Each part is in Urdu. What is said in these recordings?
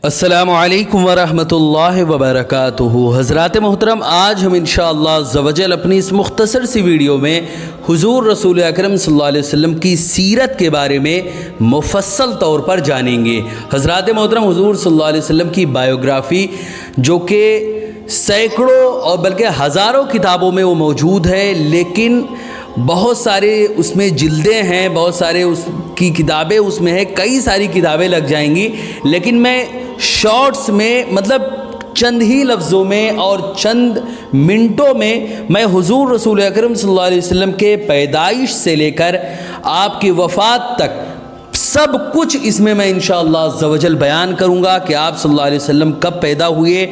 السلام علیکم ورحمۃ اللہ وبرکاتہ۔ حضرات محترم، آج ہم انشاءاللہ عز و جل اپنی اس مختصر سی ویڈیو میں حضور رسول اکرم صلی اللہ علیہ وسلم کی سیرت کے بارے میں مفصل طور پر جانیں گے۔ حضرات محترم، حضور صلی اللہ علیہ وسلم کی بایوگرافی جو کہ سینکڑوں اور بلکہ ہزاروں کتابوں میں وہ موجود ہے، لیکن بہت سارے اس میں جلدیں ہیں، بہت سارے اس کی کتابیں اس میں ہیں، کئی ساری کتابیں لگ جائیں گی، لیکن میں شارٹس میں چند ہی لفظوں میں اور چند منٹوں میں حضور رسول اکرم صلی اللہ علیہ وسلم کے پیدائش سے لے کر آپ کی وفات تک سب کچھ اس میں انشاءاللہ عز و جل بیان کروں گا کہ آپ صلی اللہ علیہ وسلم کب پیدا ہوئے،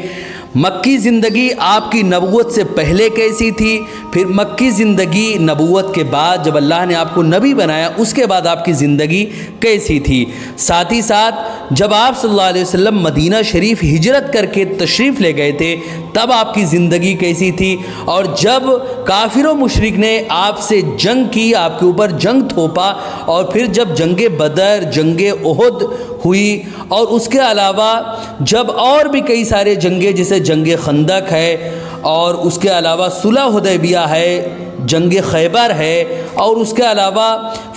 مکی زندگی آپ کی نبوت سے پہلے کیسی تھی، پھر مکی زندگی نبوت کے بعد جب اللہ نے آپ کو نبی بنایا اس کے بعد آپ کی زندگی کیسی تھی، ساتھ ہی ساتھ جب آپ صلی اللہ علیہ وسلم مدینہ شریف ہجرت کر کے تشریف لے گئے تھے تب آپ کی زندگی کیسی تھی، اور جب کافر و مشرک نے آپ سے جنگ کی، آپ کے اوپر جنگ تھوپا، اور پھر جب جنگ بدر، جنگ احد ہوئی، اور اس کے علاوہ جب اور بھی کئی سارے جنگیں جیسے جنگ خندق ہے، اور اس کے علاوہ صلح حدیبیہ ہے، جنگ خیبر ہے، اور اس کے علاوہ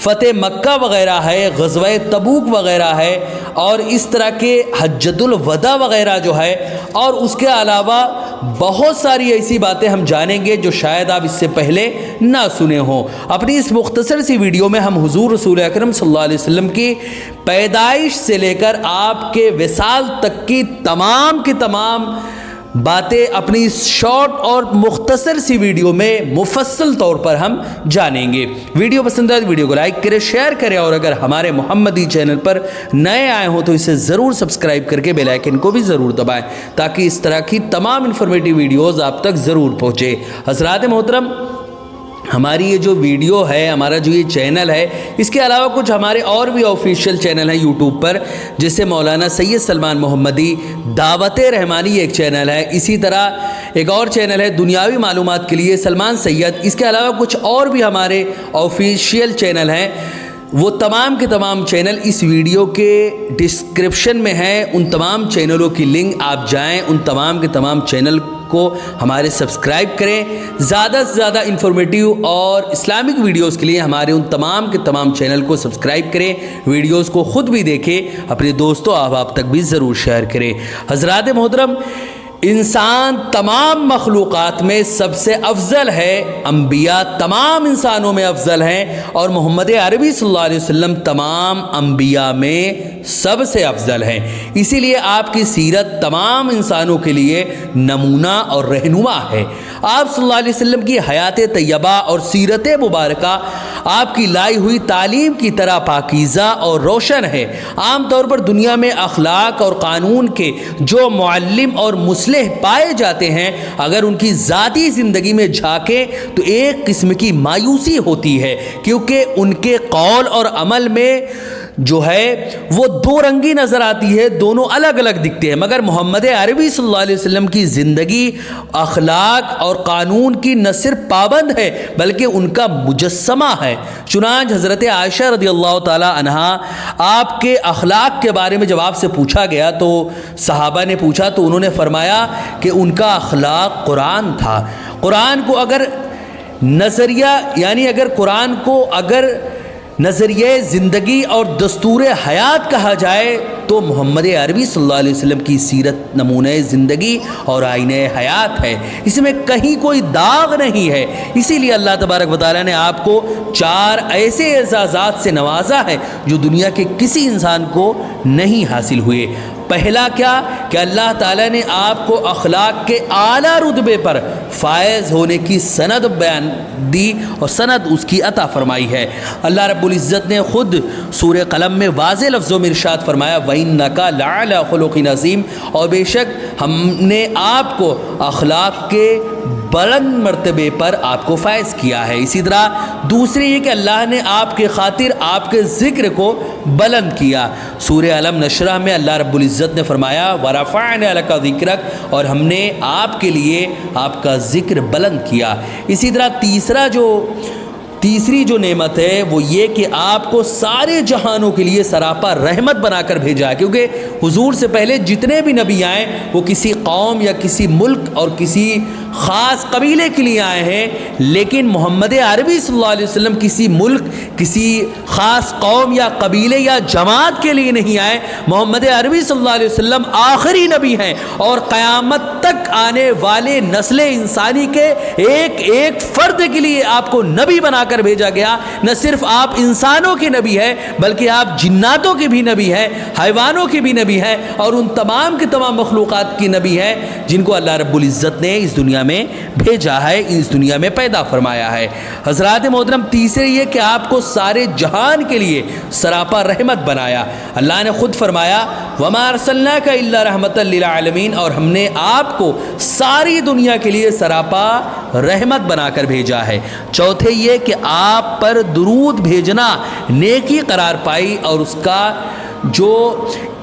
فتح مکہ وغیرہ ہے، غزوہ تبوک وغیرہ ہے، اور اس طرح کے حجۃ الوداع وغیرہ جو ہے، اور اس کے علاوہ بہت ساری ایسی باتیں ہم جانیں گے جو شاید آپ اس سے پہلے نہ سنے ہوں۔ اپنی اس مختصر سی ویڈیو میں ہم حضور رسول اکرم صلی اللہ علیہ وسلم کی پیدائش سے لے کر آپ کے وصال تک کی تمام باتیں اپنی اس شارٹ اور مختصر سی ویڈیو میں مفصل طور پر ہم جانیں گے۔ ویڈیو پسند آئے تو ویڈیو کو لائک کریں، شیئر کریں، اور اگر ہمارے محمدی چینل پر نئے آئے ہوں تو اسے ضرور سبسکرائب کر کے بیل آئیکن کو بھی ضرور دبائیں تاکہ اس طرح کی تمام انفارمیٹیو ویڈیوز آپ تک ضرور پہنچے۔ حضرات محترم، ہماری یہ جو ویڈیو ہے، ہمارا جو یہ چینل ہے، اس کے علاوہ کچھ ہمارے اور بھی آفیشیل چینل ہیں یوٹیوب پر، جیسے مولانا سید سلمان محمدی دعوت رحمانی ایک چینل ہے، اسی طرح ایک اور چینل ہے دنیاوی معلومات کے لیے سلمان سید، اس کے علاوہ کچھ اور بھی ہمارے آفیشیل چینل ہیں۔ وہ تمام کے تمام چینل اس ویڈیو کے ڈسکرپشن میں ہیں، ان تمام چینلوں کی لنک آپ جائیں، ان تمام کے تمام چینل کو ہمارے سبسکرائب کریں۔ زیادہ سے زیادہ انفارمیٹیو اور اسلامک ویڈیوز کے لیے ہمارے ان تمام کے تمام چینل کو سبسکرائب کریں، ویڈیوز کو خود بھی دیکھیں، اپنے دوستوں احباب تک بھی ضرور شیئر کریں۔ حضرات محترم، انسان تمام مخلوقات میں سب سے افضل ہے، انبیاء تمام انسانوں میں افضل ہیں، اور محمد عربی صلی اللہ علیہ وسلم تمام انبیاء میں سب سے افضل ہیں، اسی لیے آپ کی سیرت تمام انسانوں کے لیے نمونہ اور رہنما ہے۔ آپ صلی اللہ علیہ وسلم کی حیات طیبہ اور سیرت مبارکہ آپ کی لائی ہوئی تعلیم کی طرح پاکیزہ اور روشن ہے۔ عام طور پر دنیا میں اخلاق اور قانون کے جو معلم اور مصلح پائے جاتے ہیں، اگر ان کی ذاتی زندگی میں جھانکیں تو ایک قسم کی مایوسی ہوتی ہے، کیونکہ ان کے قول اور عمل میں جو ہے وہ دو رنگی نظر آتی ہے، دونوں الگ الگ دکھتے ہیں، مگر محمد عربی صلی اللہ علیہ وسلم کی زندگی اخلاق اور قانون کی نہ صرف پابند ہے بلکہ ان کا مجسمہ ہے۔ چنانچہ حضرت عائشہ رضی اللہ تعالی عنہا آپ کے اخلاق کے بارے میں جب آپ سے پوچھا گیا تو صحابہ نے پوچھا تو انہوں نے فرمایا کہ ان کا اخلاق قرآن تھا۔ قرآن کو اگر نظریہ اگر نظریہ زندگی اور دستور حیات کہا جائے تو محمد عربی صلی اللہ علیہ وسلم کی سیرت نمونہ زندگی اور آئینہ حیات ہے، اس میں کہیں کوئی داغ نہیں ہے۔ اسی لیے اللہ تبارک و تعالیٰ نے آپ کو 4 ایسے اعزازات سے نوازا ہے جو دنیا کے کسی انسان کو نہیں حاصل ہوئے۔ پہلا کیا کہ اللہ تعالیٰ نے آپ کو اخلاق کے اعلیٰ رتبے پر فائز ہونے کی سند بیان دی اور سند اس کی عطا فرمائی ہے۔ اللہ رب العزت نے خود سورہ قلم میں واضح لفظوں میں ارشاد فرمایا وَإِنَّكَ لَعَلَىٰ خُلُقٍ عَظِيمٍ، اور بے شک ہم نے آپ کو اخلاق کے بلند مرتبے پر آپ کو فائز کیا ہے۔ اسی طرح دوسری یہ کہ اللہ نے آپ کے خاطر آپ کے ذکر کو بلند کیا۔ سورہ علم نشرہ میں اللہ رب العزت نے فرمایا وَرَفَعْنَا لَكَ ذِكْرَكَ، اور ہم نے آپ کے لیے آپ کا ذکر بلند کیا۔ اسی طرح تیسری جو نعمت ہے وہ یہ کہ آپ کو سارے جہانوں کے لیے سراپا رحمت بنا کر بھیجا ہے، کیونکہ حضور سے پہلے جتنے بھی نبی آئے وہ کسی قوم یا کسی ملک اور کسی خاص قبیلے کے لیے آئے ہیں، لیکن محمد عربی صلی اللہ علیہ وسلم کسی ملک، کسی خاص قوم یا قبیلے یا جماعت کے لیے نہیں آئے۔ محمد عربی صلی اللہ علیہ وسلم آخری نبی ہیں اور قیامت تک آنے والے نسل انسانی کے ایک ایک فرد کے لیے آپ کو نبی بنا کر بھیجا گیا۔ نہ صرف آپ انسانوں کے نبی ہیں بلکہ آپ جناتوں کے بھی نبی ہیں، حیوانوں کے بھی نبی ہیں، اور ان تمام کے تمام مخلوقات کی نبی ہیں جن کو اللہ رب العزت نے اس دنیا میں بھیجا ہے، اس دنیا میں پیدا فرمایا ہے۔ حضرات محترم، تیسرے یہ کہ آپ کو سارے جہان کے لیے سراپا رحمت بنایا۔ اللہ نے خود فرمایا وَمَا أَرْسَلْنَاكَ إِلَّا رَحْمَةً لِلْعَالَمِينَ، اور ہم نے آپ کو ساری دنیا کے لیے سراپا رحمت بنا کر بھیجا ہے۔ چوتھے یہ کہ آپ پر درود بھیجنا نیکی قرار پائی، اور اس کا جو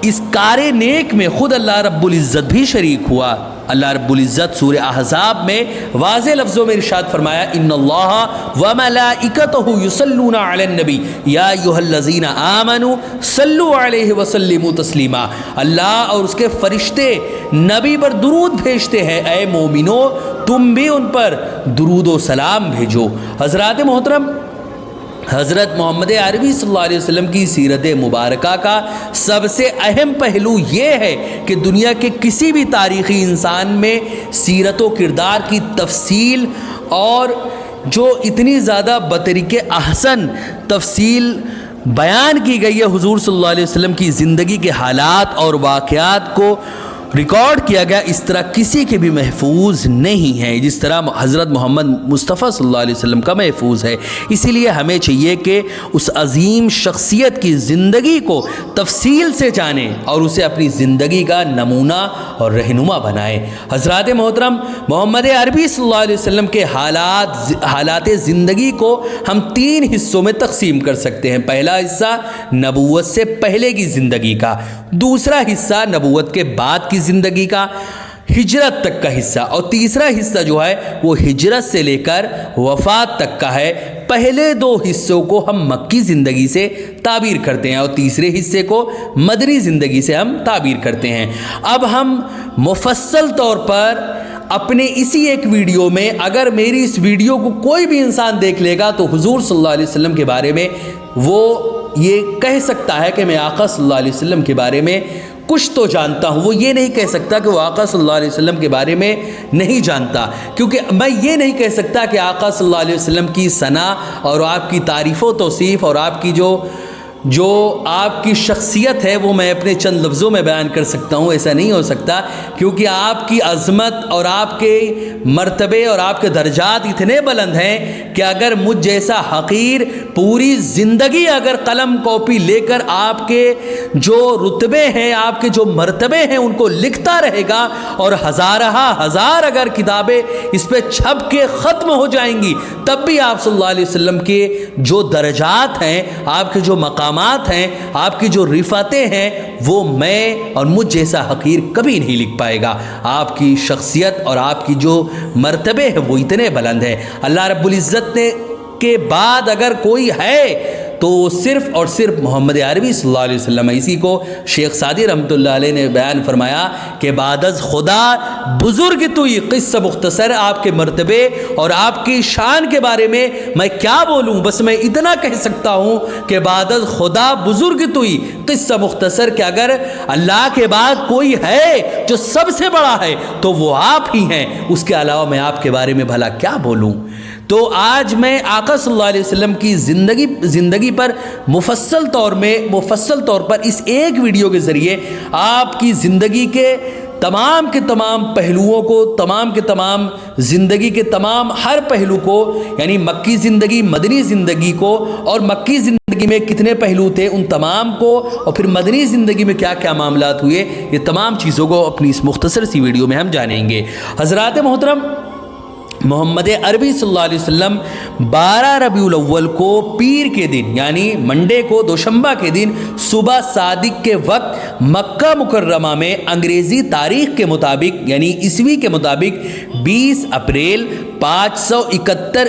اس کار نیک میں خود اللہ رب العزت بھی شریک ہوا۔ اللہ رب العزت سورہ احزاب میں واضح لفظوں میں ارشاد فرمایا ان اللہ وملائکتہ یصلون علی النبی یا ایھا الذین آمنوا صلوا علیہ وسلموا تسلیما۔ اللہ اور اس کے فرشتے نبی پر درود بھیجتے ہیں، اے مومنو تم بھی ان پر درود و سلام بھیجو۔ حضرات محترم، حضرت محمد عربی صلی اللہ علیہ وسلم کی سیرت مبارکہ کا سب سے اہم پہلو یہ ہے کہ دنیا کے کسی بھی تاریخی انسان میں سیرت و کردار کی تفصیل اور جو اتنی زیادہ بطریق احسن تفصیل بیان کی گئی ہے حضور صلی اللہ علیہ وسلم کی زندگی کے حالات اور واقعات کو ریکارڈ کیا گیا، اس طرح کسی کے بھی محفوظ نہیں ہے جس طرح حضرت محمد مصطفیٰ صلی اللہ علیہ وسلم کا محفوظ ہے۔ اسی لیے ہمیں چاہیے کہ اس عظیم شخصیت کی زندگی کو تفصیل سے جانیں اور اسے اپنی زندگی کا نمونہ اور رہنما بنائیں۔ حضرات محترم، محمد عربی صلی اللہ علیہ وسلم کے حالات زندگی کو ہم 3 حصوں میں تقسیم کر سکتے ہیں۔ پہلا حصہ نبوت سے پہلے کی زندگی کا، دوسرا حصہ نبوت کے بعد کی زندگی کا، ہجرت تک کا حصہ، اور تیسرا حصہ جو ہے وہ ہجرت سے لے کر وفات تک کا ہے۔ پہلے 2 حصوں کو ہم مکی زندگی سے تعبیر کرتے ہیں اور تیسرے حصے کو مدنی زندگی سے ہم تعبیر کرتے ہیں۔ اب ہم مفصل طور پر اپنے اسی ایک ویڈیو میں، اگر میری اس ویڈیو کو کوئی بھی انسان دیکھ لے گا تو حضور صلی اللہ علیہ وسلم کے بارے میں وہ یہ کہہ سکتا ہے کہ میں آقا صلی اللہ علیہ وسلم کے بارے میں کچھ تو جانتا ہوں۔ وہ یہ نہیں کہہ سکتا کہ وہ آقا صلی اللہ علیہ وسلم کے بارے میں نہیں جانتا، کیونکہ میں یہ نہیں کہہ سکتا کہ آقا صلی اللہ علیہ وسلم کی ثنا اور آپ کی تعریف و توصیف اور آپ کی جو آپ کی شخصیت ہے وہ میں اپنے چند لفظوں میں بیان کر سکتا ہوں۔ ایسا نہیں ہو سکتا، کیونکہ آپ کی عظمت اور آپ کے مرتبے اور آپ کے درجات اتنے بلند ہیں کہ اگر مجھ جیسا حقیر پوری زندگی اگر قلم کاپی لے کر آپ کے جو رتبے ہیں، آپ کے جو مرتبے ہیں ان کو لکھتا رہے گا اور ہزار اگر کتابیں اس پہ چھپ کے ختم ہو جائیں گی، تب بھی آپ صلی اللہ علیہ وسلم کے جو درجات ہیں، آپ کے جو مقامات ہیں، آپ کی جو رفعتیں ہیں، وہ میں اور مجھ جیسا حقیر کبھی نہیں لکھ پائے گا۔ آپ کی شخصیت اور آپ کی جو مرتبے ہیں وہ اتنے بلند ہیں۔ اللہ رب العزت نے کے بعد اگر کوئی ہے تو صرف اور صرف محمد عربی صلی اللہ علیہ وسلم ہے۔ اسی کو شیخ سعدی رحمۃ اللہ علیہ نے بیان فرمایا کہ بعد از خدا بزرگ توئی، قصہ مختصر آپ کے مرتبے اور آپ کی شان کے بارے میں کیا بولوں، بس میں اتنا کہہ سکتا ہوں کہ بعد از خدا بزرگ توئی، قصہ مختصر کہ اگر اللہ کے بعد کوئی ہے جو سب سے بڑا ہے تو وہ آپ ہی ہیں، اس کے علاوہ میں آپ کے بارے میں بھلا کیا بولوں۔ تو آج میں آقا صلی اللہ علیہ وسلم کی زندگی پر مفصل طور پر اس ایک ویڈیو کے ذریعے آپ کی زندگی کے تمام کے تمام پہلوؤں کو، تمام کے تمام زندگی کے تمام ہر پہلو کو، یعنی مکی زندگی، مدنی زندگی کو، اور مکی زندگی میں کتنے پہلو تھے ان تمام کو، اور پھر مدنی زندگی میں کیا کیا معاملات ہوئے، یہ تمام چیزوں کو اپنی اس مختصر سی ویڈیو میں ہم جانیں گے۔ حضرات محترم، محمد عربی صلی اللہ علیہ وسلم 12 ربیع الاول کو پیر کے دن، یعنی منڈے کو، دوشنبہ کے دن صبح صادق کے وقت مکہ مکرمہ میں انگریزی تاریخ کے مطابق، یعنی عیسوی کے مطابق 20 اپریل 571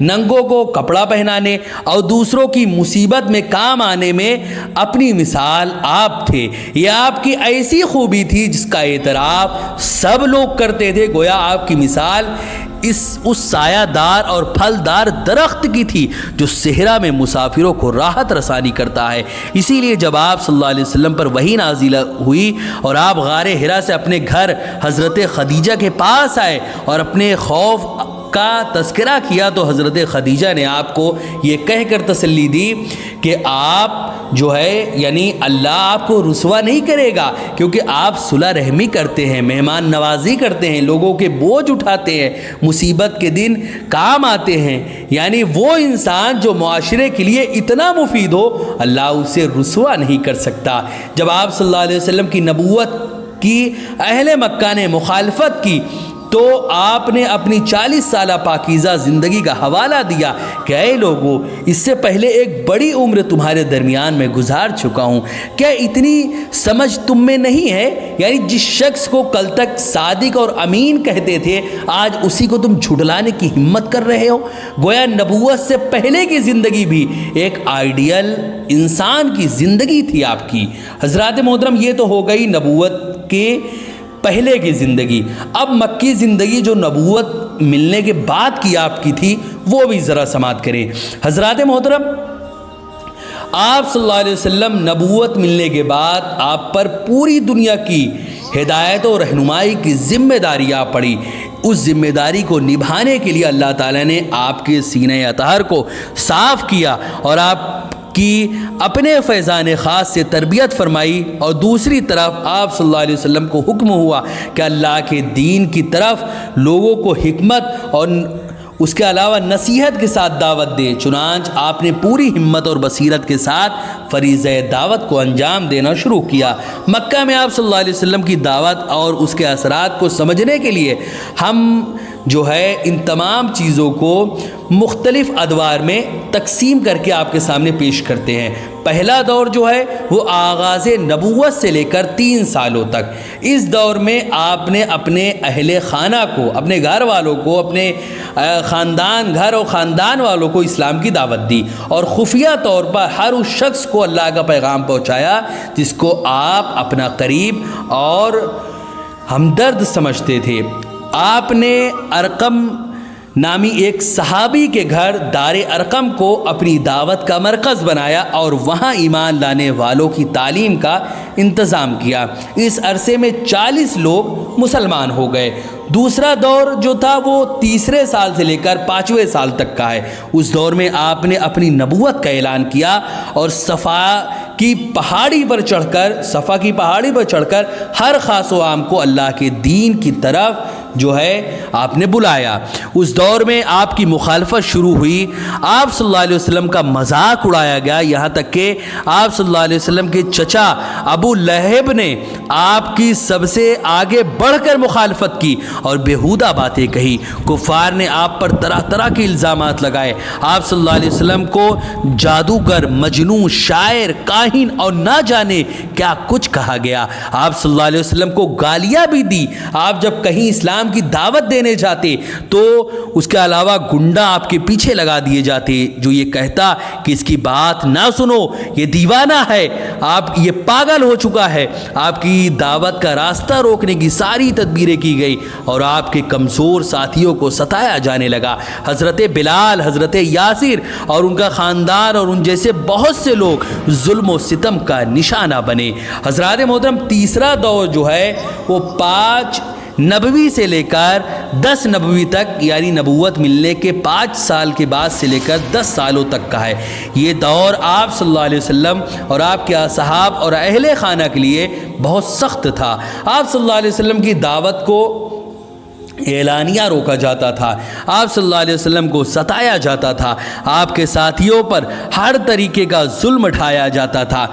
ننگوں کو کپڑا پہنانے اور دوسروں کی مصیبت میں کام آنے میں اپنی مثال آپ تھے۔ یہ آپ کی ایسی خوبی تھی جس کا اعتراف سب لوگ کرتے تھے۔ گویا آپ کی مثال اس سایہ دار اور پھلدار درخت کی تھی جو صحرا میں مسافروں کو راحت رسانی کرتا ہے۔ اسی لیے جب آپ صلی اللہ علیہ وسلم پر وحی نازل ہوئی اور آپ غار حرا سے اپنے گھر حضرت خدیجہ کے پاس آئے اور اپنے خوف کا تذکرہ کیا تو حضرت خدیجہ نے آپ کو یہ کہہ کر تسلی دی کہ آپ جو ہے یعنی اللہ آپ کو رسوا نہیں کرے گا، کیونکہ آپ صلح رحمی کرتے ہیں، مہمان نوازی کرتے ہیں، لوگوں کے بوجھ اٹھاتے ہیں، مصیبت کے دن کام آتے ہیں۔ یعنی وہ انسان جو معاشرے کے لیے اتنا مفید ہو اللہ اسے رسوا نہیں کر سکتا۔ جب آپ صلی اللہ علیہ وسلم کی نبوت کی اہل مکہ نے مخالفت کی تو آپ نے اپنی 40 سالہ پاکیزہ زندگی کا حوالہ دیا کہ اے لوگو، اس سے پہلے ایک بڑی عمر تمہارے درمیان میں گزار چکا ہوں، کیا اتنی سمجھ تم میں نہیں ہے؟ یعنی جس شخص کو کل تک صادق اور امین کہتے تھے آج اسی کو تم جھٹلانے کی ہمت کر رہے ہو۔ گویا نبوت سے پہلے کی زندگی بھی ایک آئیڈیل انسان کی زندگی تھی آپ کی۔ حضرات محترم، یہ تو ہو گئی نبوت کے پہلے کی زندگی۔ اب مکی زندگی جو نبوت ملنے کے بعد کی آپ کی تھی وہ بھی ذرا سماعت کریں۔ حضرات محترم، آپ صلی اللہ علیہ وسلم نبوت ملنے کے بعد آپ پر پوری دنیا کی ہدایت و رہنمائی کی ذمہ داری آ پڑی۔ اس ذمہ داری کو نبھانے کے لیے اللہ تعالیٰ نے آپ کے سینہ اطہر کو صاف کیا اور آپ کی اپنے فیضان خاص سے تربیت فرمائی، اور دوسری طرف آپ صلی اللہ علیہ وسلم کو حکم ہوا کہ اللہ کے دین کی طرف لوگوں کو حکمت اور اس کے علاوہ نصیحت کے ساتھ دعوت دے۔ چنانچہ آپ نے پوری ہمت اور بصیرت کے ساتھ فریضہ دعوت کو انجام دینا شروع کیا۔ مکہ میں آپ صلی اللہ علیہ وسلم کی دعوت اور اس کے اثرات کو سمجھنے کے لیے ہم جو ہے ان تمام چیزوں کو مختلف ادوار میں تقسیم کر کے آپ کے سامنے پیش کرتے ہیں۔ پہلا دور جو ہے وہ آغاز نبوت سے لے کر 3 سالوں تک۔ اس دور میں آپ نے اپنے اہل خانہ کو، اپنے گھر والوں کو، اپنے خاندان، گھر اور خاندان والوں کو اسلام کی دعوت دی اور خفیہ طور پر ہر اس شخص کو اللہ کا پیغام پہنچایا جس کو آپ اپنا قریب اور ہمدرد سمجھتے تھے۔ آپ نے ارقم نامی ایک صحابی کے گھر دار ارقم کو اپنی دعوت کا مرکز بنایا اور وہاں ایمان لانے والوں کی تعلیم کا انتظام کیا۔ اس عرصے میں 40 لوگ مسلمان ہو گئے۔ دوسرا دور جو تھا وہ 3 سال سے لے کر 5ویں سال تک کا ہے۔ اس دور میں آپ نے اپنی نبوت کا اعلان کیا اور صفا کی پہاڑی پر چڑھ کر ہر خاص و عام کو اللہ کے دین کی طرف جو ہے آپ نے بلایا۔ اس دور میں آپ کی مخالفت شروع ہوئی، آپ صلی اللہ علیہ وسلم کا مذاق اڑایا گیا، یہاں تک کہ آپ صلی اللہ علیہ وسلم کے چچا ابو لہب نے آپ کی سب سے آگے بڑھ کر مخالفت کی اور بیہودہ باتیں کہی۔ کفار نے آپ پر طرح طرح کے الزامات لگائے۔ آپ صلی اللہ علیہ وسلم کو جادوگر، مجنون، شاعر، کاہن اور نہ جانے کیا کچھ کہا گیا۔ آپ صلی اللہ علیہ وسلم کو گالیاں بھی دی۔ آپ جب کہیں اسلام کی دعوت دینے جاتے تو اس کے علاوہ گنڈا آپ کے پیچھے لگا دیے جاتے جو یہ کہتا کہ اس کی بات نہ سنو، یہ دیوانہ ہے، آپ یہ پاگل ہو چکا ہے۔ آپ کی دعوت کا راستہ روکنے کی ساری تدبیریں کی گئی اور آپ کے کمزور ساتھیوں کو ستایا جانے لگا۔ حضرت بلال، حضرت یاسر اور ان کا خاندان اور ان جیسے بہت سے لوگ ظلم و ستم کا نشانہ بنے۔ حضرات محترم، تیسرا دور جو ہے وہ 5 نبوی سے لے کر 10 نبوی تک، یعنی نبوت ملنے کے 5 سال کے بعد سے لے کر 10 سالوں تک کا ہے۔ یہ دور آپ صلی اللہ علیہ وسلم اور آپ کے اصحاب اور اہل خانہ کے لیے بہت سخت تھا۔ آپ صلی اللہ علیہ وسلم کی دعوت کو اعلانیہ روکا جاتا تھا، آپ صلی اللہ علیہ وسلم کو ستایا جاتا تھا، آپ کے ساتھیوں پر ہر طریقے کا ظلم اٹھایا جاتا تھا۔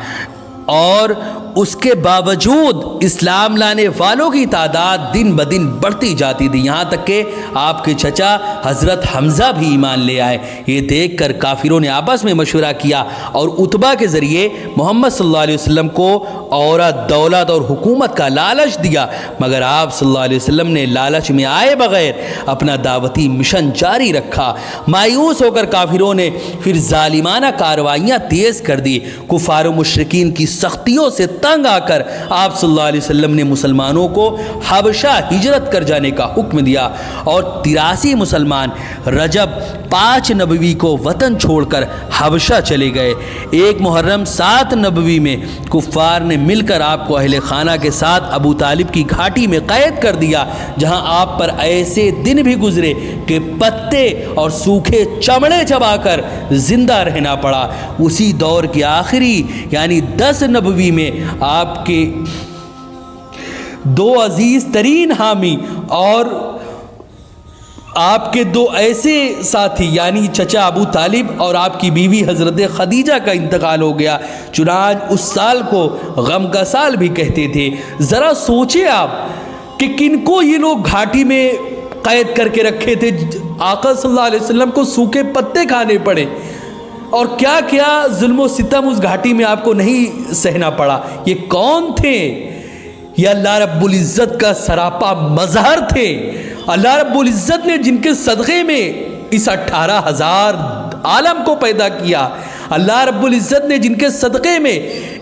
اور اس کے باوجود اسلام لانے والوں کی تعداد دن بدن بڑھتی جاتی تھی، یہاں تک کہ آپ کے چچا حضرت حمزہ بھی ایمان لے آئے۔ یہ دیکھ کر کافروں نے آپس میں مشورہ کیا اور عتبہ کے ذریعے محمد صلی اللہ علیہ وسلم کو عورت، دولت اور حکومت کا لالچ دیا، مگر آپ صلی اللہ علیہ وسلم نے لالچ میں آئے بغیر اپنا دعوتی مشن جاری رکھا۔ مایوس ہو کر کافروں نے پھر ظالمانہ کارروائیاں تیز کر دی۔ کفار و مشرکین کی سختیوں سے تنگ آ کر آپ صلی اللہ علیہ وسلم نے مسلمانوں کو حبشہ ہجرت کر جانے کا حکم دیا اور 83 مسلمان رجب 5 نبوی کو وطن چھوڑ کر حبشہ چلے گئے۔ 1 محرم 7 نبوی میں کفار نے مل کر آپ کو اہل خانہ کے ساتھ ابو طالب کی گھاٹی میں قید کر دیا، جہاں آپ پر ایسے دن بھی گزرے کہ پتے اور سوکھے چمڑے چبا کر زندہ رہنا پڑا۔ اسی دور کے آخری یعنی 10 نبوی میں آپ کے 2 عزیز ترین حامی اور آپ کے 2 ایسے ساتھی یعنی چچا ابو طالب اور آپ کی بیوی حضرت خدیجہ کا انتقال ہو گیا۔ چنانچہ اس سال کو غم کا سال بھی کہتے تھے۔ ذرا سوچیں آپ کہ کن کو یہ لوگ گھاٹی میں قید کر کے رکھے تھے، آقا صلی اللہ علیہ وسلم کو سوکھے پتے کھانے پڑے اور کیا کیا ظلم و ستم اس گھاٹی میں آپ کو نہیں سہنا پڑا۔ یہ کون تھے؟ یہ اللہ رب العزت کا سراپا مظہر تھے۔ اللہ رب العزت نے جن کے صدقے میں اس 18,000 عالم کو پیدا کیا، اللہ رب العزت نے جن کے صدقے میں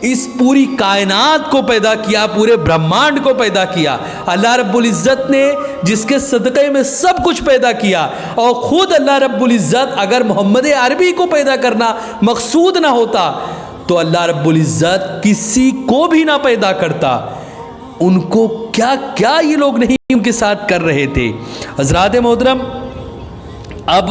اس پوری کائنات کو پیدا کیا، پورے برہمانڈ کو پیدا کیا، اللہ رب العزت نے جس کے صدقے میں سب کچھ پیدا کیا، اور خود اللہ رب العزت اگر محمد عربی کو پیدا کرنا مقصود نہ ہوتا تو اللہ رب العزت کسی کو بھی نہ پیدا کرتا۔ ان کو کیا کیا یہ لوگ نہیں ان کے ساتھ کر رہے تھے۔ حضرات محترم، اب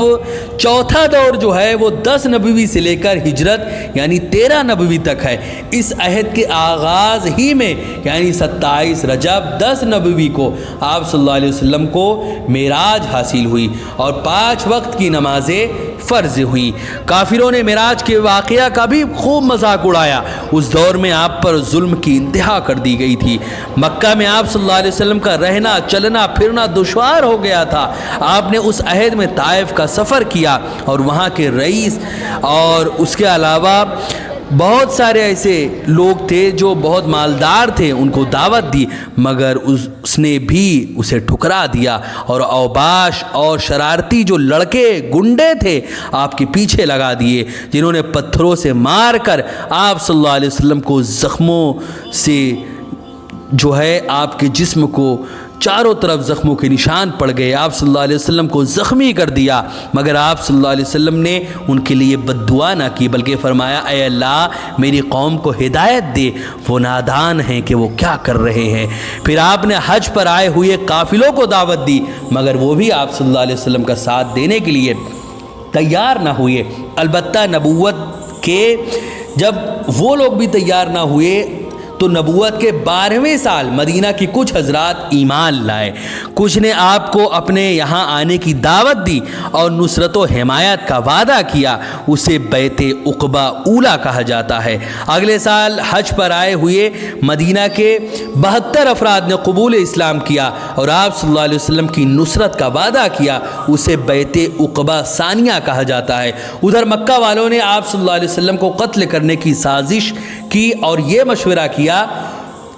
چوتھا دور جو ہے وہ 10 نبوی سے لے کر ہجرت یعنی 13 نبوی تک ہے۔ اس عہد کے آغاز ہی میں یعنی 27 رجب 10 نبوی کو آپ صلی اللہ علیہ وسلم کو معراج حاصل ہوئی اور 5 وقت کی نمازیں فرض ہوئی۔ کافروں نے معراج کے واقعہ کا بھی خوب مذاق اڑایا۔ اس دور میں آپ پر ظلم کی انتہا کر دی گئی تھی۔ مکہ میں آپ صلی اللہ علیہ وسلم کا رہنا چلنا پھرنا دشوار ہو گیا تھا۔ آپ نے اس عہد میں طائف کا سفر کیا اور وہاں کے رئیس اور اس کے علاوہ بہت سارے ایسے لوگ تھے جو بہت مالدار تھے، ان کو دعوت دی، مگر اس نے بھی اسے ٹھکرا دیا اور اوباش اور شرارتی جو لڑکے گنڈے تھے آپ کے پیچھے لگا دیے، جنہوں نے پتھروں سے مار کر آپ صلی اللہ علیہ وسلم کو زخموں سے جو ہے آپ کے جسم کو چاروں طرف زخموں کے نشان پڑ گئے، آپ صلی اللہ علیہ وسلم کو زخمی کر دیا، مگر آپ صلی اللہ علیہ وسلم نے ان کے لیے بد دعا نہ کی بلکہ فرمایا اے اللہ میری قوم کو ہدایت دے، وہ نادان ہیں کہ وہ کیا کر رہے ہیں۔ پھر آپ نے حج پر آئے ہوئے قافلوں کو دعوت دی، مگر وہ بھی آپ صلی اللہ علیہ وسلم کا ساتھ دینے کے لیے تیار نہ ہوئے۔ البتہ نبوت کے جب وہ لوگ بھی تیار نہ ہوئے تو نبوت کے 12ویں سال مدینہ کی کچھ حضرات ایمان لائے، کچھ نے آپ کو اپنے یہاں آنے کی دعوت دی اور نصرت و حمایت کا وعدہ کیا، اسے بیعت عقبہ اولیٰ کہا جاتا ہے۔ اگلے سال حج پر آئے ہوئے مدینہ کے 72 افراد نے قبول اسلام کیا اور آپ صلی اللہ علیہ وسلم کی نصرت کا وعدہ کیا، اسے بیعت عقبہ ثانیہ کہا جاتا ہے۔ ادھر مکہ والوں نے آپ صلی اللہ علیہ وسلم کو قتل کرنے کی سازش کی اور یہ مشورہ کیا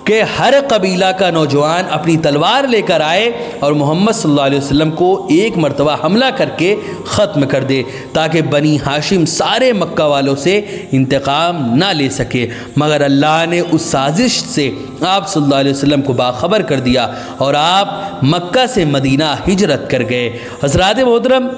کہ ہر قبیلہ کا نوجوان اپنی تلوار لے کر آئے اور محمد صلی اللہ علیہ وسلم کو ایک مرتبہ حملہ کر کے ختم کر دے تاکہ بنی ہاشم سارے مکہ والوں سے انتقام نہ لے سکے، مگر اللہ نے اس سازش سے آپ صلی اللہ علیہ وسلم کو باخبر کر دیا اور آپ مکہ سے مدینہ ہجرت کر گئے۔ حضرات محترم،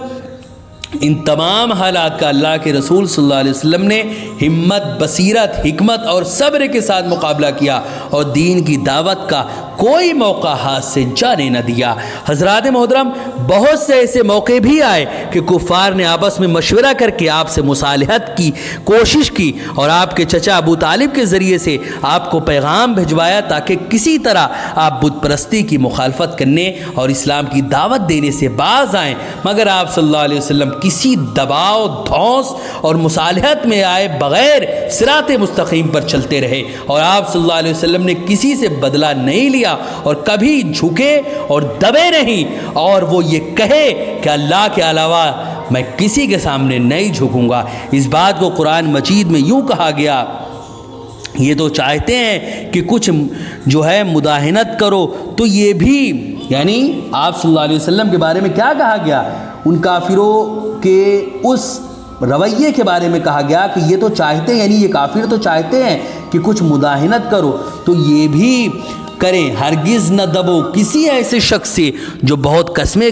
ان تمام حالات کا اللہ کے رسول صلی اللہ علیہ وسلم نے ہمت، بصیرت، حکمت اور صبر کے ساتھ مقابلہ کیا اور دین کی دعوت کا کوئی موقع ہاتھ سے جانے نہ دیا۔ حضرات محترم، بہت سے ایسے موقع بھی آئے کہ کفار نے آپس میں مشورہ کر کے آپ سے مصالحت کی کوشش کی اور آپ کے چچا ابو طالب کے ذریعے سے آپ کو پیغام بھجوایا تاکہ کسی طرح آپ بت پرستی کی مخالفت کرنے اور اسلام کی دعوت دینے سے باز آئیں، مگر آپ صلی اللہ علیہ وسلم کسی دباؤ دھوس اور مصالحت میں آئے بغیر صراط مستقیم پر چلتے رہے، اور آپ صلی اللہ علیہ وسلم نے کسی سے بدلہ نہیں لیا اور کبھی جھکے اور دبے نہیں، اور وہ یہ کہے کہ اللہ کے علاوہ میں کسی کے سامنے نہیں جھکوں گا۔ اس بات کو قرآن مجید میں یوں کہا گیا، یہ تو چاہتے ہیں کہ کچھ جو ہے مداہنت کرو، تو یہ بھی یعنی آپ صلی اللہ علیہ وسلم کے بارے میں کیا کہا گیا؟ ان کافروں کے اس رویے کے بارے میں کہا گیا کہ یہ تو چاہتے ہیں، یعنی یہ کافر تو چاہتے ہیں کہ کچھ مداہنت کرو، تو یہ بھی کریں، ہرگز نہ دبو کسی ایسے شخص سے جو بہت قسمیں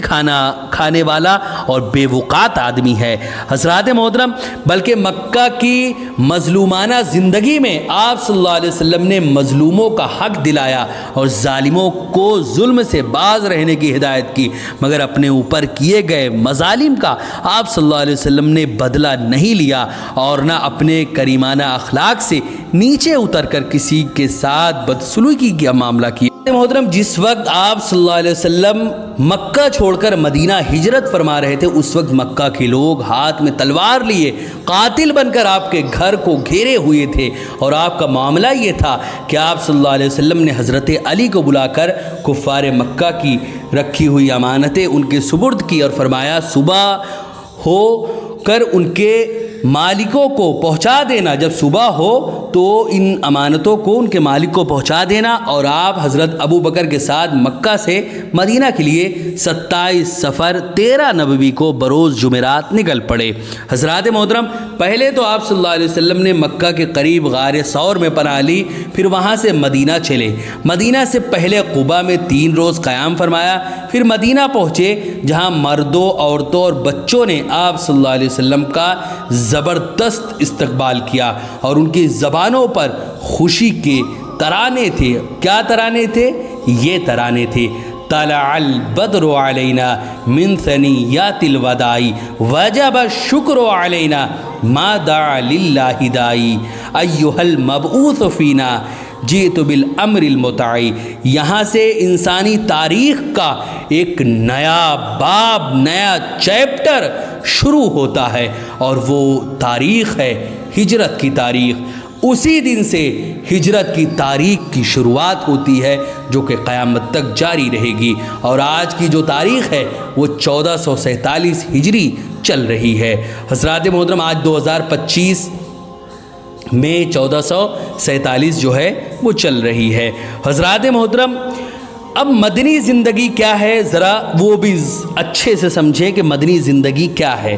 کھانے والا اور بے وقات آدمی ہے۔ حضرات محترم، بلکہ مکہ کی مظلومانہ زندگی میں آپ صلی اللہ علیہ وسلم نے مظلوموں کا حق دلایا اور ظالموں کو ظلم سے باز رہنے کی ہدایت کی، مگر اپنے اوپر کیے گئے مظالم کا آپ صلی اللہ علیہ وسلم نے بدلہ نہیں لیا اور نہ اپنے کریمانہ اخلاق سے نیچے اتر کر کسی کے ساتھ بدسلوکی کا معاملہ کیا۔ محترم، جس وقت آپ صلی اللہ علیہ وسلم مکہ چھوڑ کر مدینہ ہجرت فرما رہے تھے، اس وقت مکہ کے لوگ ہاتھ میں تلوار لیے قاتل بن کر آپ کے گھر کو گھیرے ہوئے تھے، اور آپ کا معاملہ یہ تھا کہ آپ صلی اللہ علیہ وسلم نے حضرت علی کو بلا کر کفار مکہ کی رکھی ہوئی امانتیں ان کے سپرد کی اور فرمایا صبح ہو کر ان کے مالکوں کو پہنچا دینا، جب صبح ہو تو ان امانتوں کو ان کے مالک کو پہنچا دینا، اور آپ حضرت ابو بکر کے ساتھ مکہ سے مدینہ کے لیے 27 صفر 13 نبوی کو بروز جمعرات نکل پڑے۔ حضرات محترم، پہلے تو آپ صلی اللہ علیہ وسلم نے مکہ کے قریب غار ثور میں پناہ لی، پھر وہاں سے مدینہ چلے۔ مدینہ سے پہلے قباء میں 3 روز قیام فرمایا، پھر مدینہ پہنچے جہاں مردوں، عورتوں اور بچوں نے آپ صلی اللہ علیہ وسلم کا زبردست استقبال کیا، اور ان کی زبانوں پر خوشی کے ترانے تھے۔ کیا ترانے تھے؟ یہ ترانے تھے: طلع البدر علینا من ثنیات الوداع وجب الشکر علینا ما دعا للہ داعی ایھا المبعوث فینا جئت بالامر المطاع۔ یہاں سے انسانی تاریخ کا ایک نیا باب، نیا چیپٹر شروع ہوتا ہے، اور وہ تاریخ ہے ہجرت کی تاریخ۔ اسی دن سے ہجرت کی تاریخ کی شروعات ہوتی ہے جو کہ قیامت تک جاری رہے گی، اور آج کی جو تاریخ ہے وہ 1447 ہجری چل رہی ہے۔ حضرات محترم، آج 2025 میں 1447 جو ہے وہ چل رہی ہے۔ حضرات محترم، اب مدنی زندگی کیا ہے، ذرا وہ بھی اچھے سے سمجھیں کہ مدنی زندگی کیا ہے۔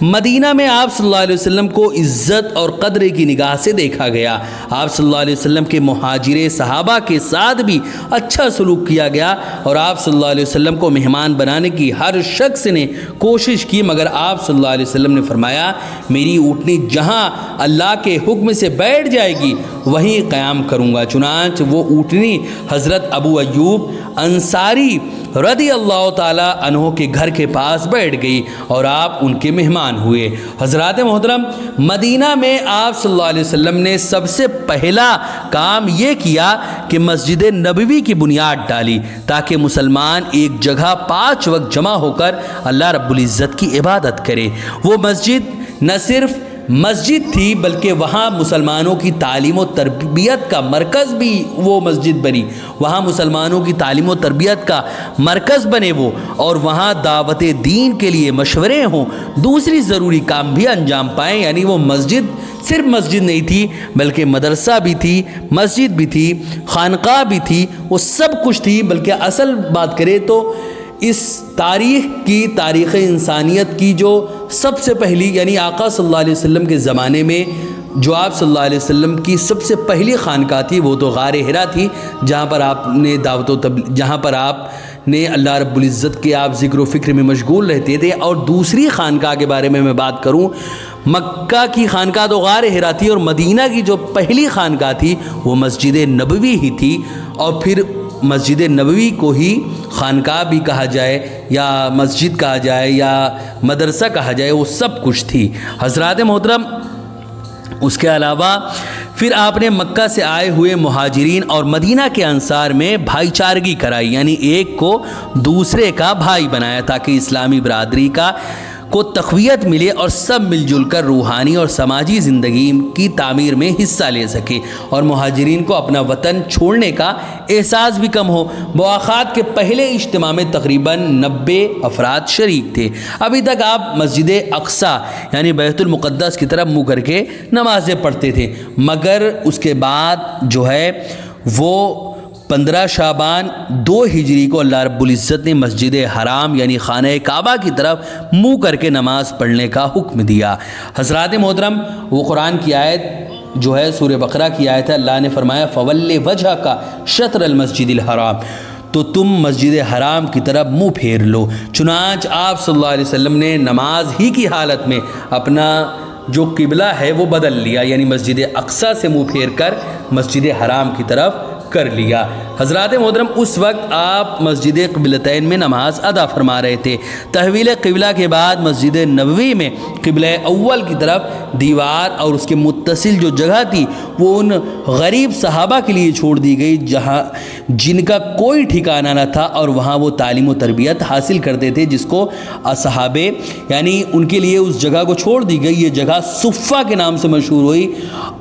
مدینہ میں آپ صلی اللہ علیہ وسلم کو عزت اور قدر کی نگاہ سے دیکھا گیا۔ آپ صلی اللہ علیہ وسلم کے مہاجر صحابہ کے ساتھ بھی اچھا سلوک کیا گیا، اور آپ صلی اللہ علیہ وسلم کو مہمان بنانے کی ہر شخص نے کوشش کی، مگر آپ صلی اللہ علیہ وسلم نے فرمایا میری اونٹنی جہاں اللہ کے حکم سے بیٹھ جائے گی وہیں قیام کروں گا۔ چنانچہ وہ اونٹنی حضرت ابو ایوب انصاری رضی اللہ تعالی عنہ کے گھر کے پاس بیٹھ گئی، اور آپ ان کے مہمان ہوئے۔ حضرات محترم، مدینہ میں آپ صلی اللہ علیہ وسلم نے سب سے پہلا کام یہ کیا کہ مسجد نبوی کی بنیاد ڈالی، تاکہ مسلمان ایک جگہ 5 وقت جمع ہو کر اللہ رب العزت کی عبادت کرے۔ وہ مسجد نہ صرف مسجد تھی بلکہ وہاں مسلمانوں کی تعلیم و تربیت کا مرکز بھی وہ مسجد بنی، وہاں مسلمانوں کی تعلیم و تربیت کا مرکز بنے وہ، اور وہاں دعوت دین کے لیے مشورے ہوں، دوسری ضروری کام بھی انجام پائیں۔ یعنی وہ مسجد صرف مسجد نہیں تھی بلکہ مدرسہ بھی تھی، مسجد بھی تھی، خانقاہ بھی تھی، وہ سب کچھ تھی۔ بلکہ اصل بات کرے تو اس تاریخ انسانیت کی جو سب سے پہلی، یعنی آقا صلی اللہ علیہ وسلم کے زمانے میں جو آپ صلی اللہ علیہ وسلم کی سب سے پہلی خانقاہ تھی وہ تو غار حرا تھی، جہاں پر آپ نے جہاں پر آپ نے اللہ رب العزت کے آپ ذکر و فکر میں مشغول رہتے تھے۔ اور دوسری خانقاہ کے بارے میں بات کروں، مکہ کی خانقاہ تو غار حرا تھی، اور مدینہ کی جو پہلی خانقاہ تھی وہ مسجد نبوی ہی تھی، اور پھر مسجد نبوی کو ہی خانقاہ بھی کہا جائے یا مسجد کہا جائے یا مدرسہ کہا جائے، وہ سب کچھ تھی۔ حضرات محترم، اس کے علاوہ پھر آپ نے مکہ سے آئے ہوئے مہاجرین اور مدینہ کے انصار میں بھائی چارگی کرائی، یعنی ایک کو دوسرے کا بھائی بنایا، تاکہ اسلامی برادری کا کو تقویت ملے اور سب مل جل کر روحانی اور سماجی زندگی کی تعمیر میں حصہ لے سکے اور مہاجرین کو اپنا وطن چھوڑنے کا احساس بھی کم ہو۔ مواخات کے پہلے اجتماع میں تقریباً 90 افراد شریک تھے۔ ابھی تک آپ مسجد اقصی یعنی بیت المقدس کی طرف منہ کر کے نمازیں پڑھتے تھے، مگر اس کے بعد جو ہے وہ 15 شعبان 2 ہجری کو اللہ رب العزت نے مسجد حرام یعنی خانہ کعبہ کی طرف منہ کر کے نماز پڑھنے کا حکم دیا۔ حضرات محترم، وہ قرآن کی آیت جو ہے سورہ بقرہ کی آیت ہے، اللہ نے فرمایا فَوَلِّ وَجْهَكَ شَطْرَ الْمَسْجِدِ الْحَرَامِ، تو تم مسجد حرام کی طرف منہ پھیر لو۔ چنانچہ آپ صلی اللہ علیہ وسلم نے نماز ہی کی حالت میں اپنا جو قبلہ ہے وہ بدل لیا، یعنی مسجد اقصی سے منہ پھیر کر مسجد حرام کی طرف کر لیا۔ حضرات محترم، اس وقت آپ مسجد قبلتین میں نماز ادا فرما رہے تھے۔ تحویل قبلہ کے بعد مسجد نبوی میں قبلہ اول کی طرف دیوار اور اس کے متصل جو جگہ تھی وہ ان غریب صحابہ کے لیے چھوڑ دی گئی جن کا کوئی ٹھکانہ نہ تھا، اور وہاں وہ تعلیم و تربیت حاصل کرتے تھے، جس کو اصحاب یعنی ان کے لیے اس جگہ کو چھوڑ دی گئی۔ یہ جگہ صفہ کے نام سے مشہور ہوئی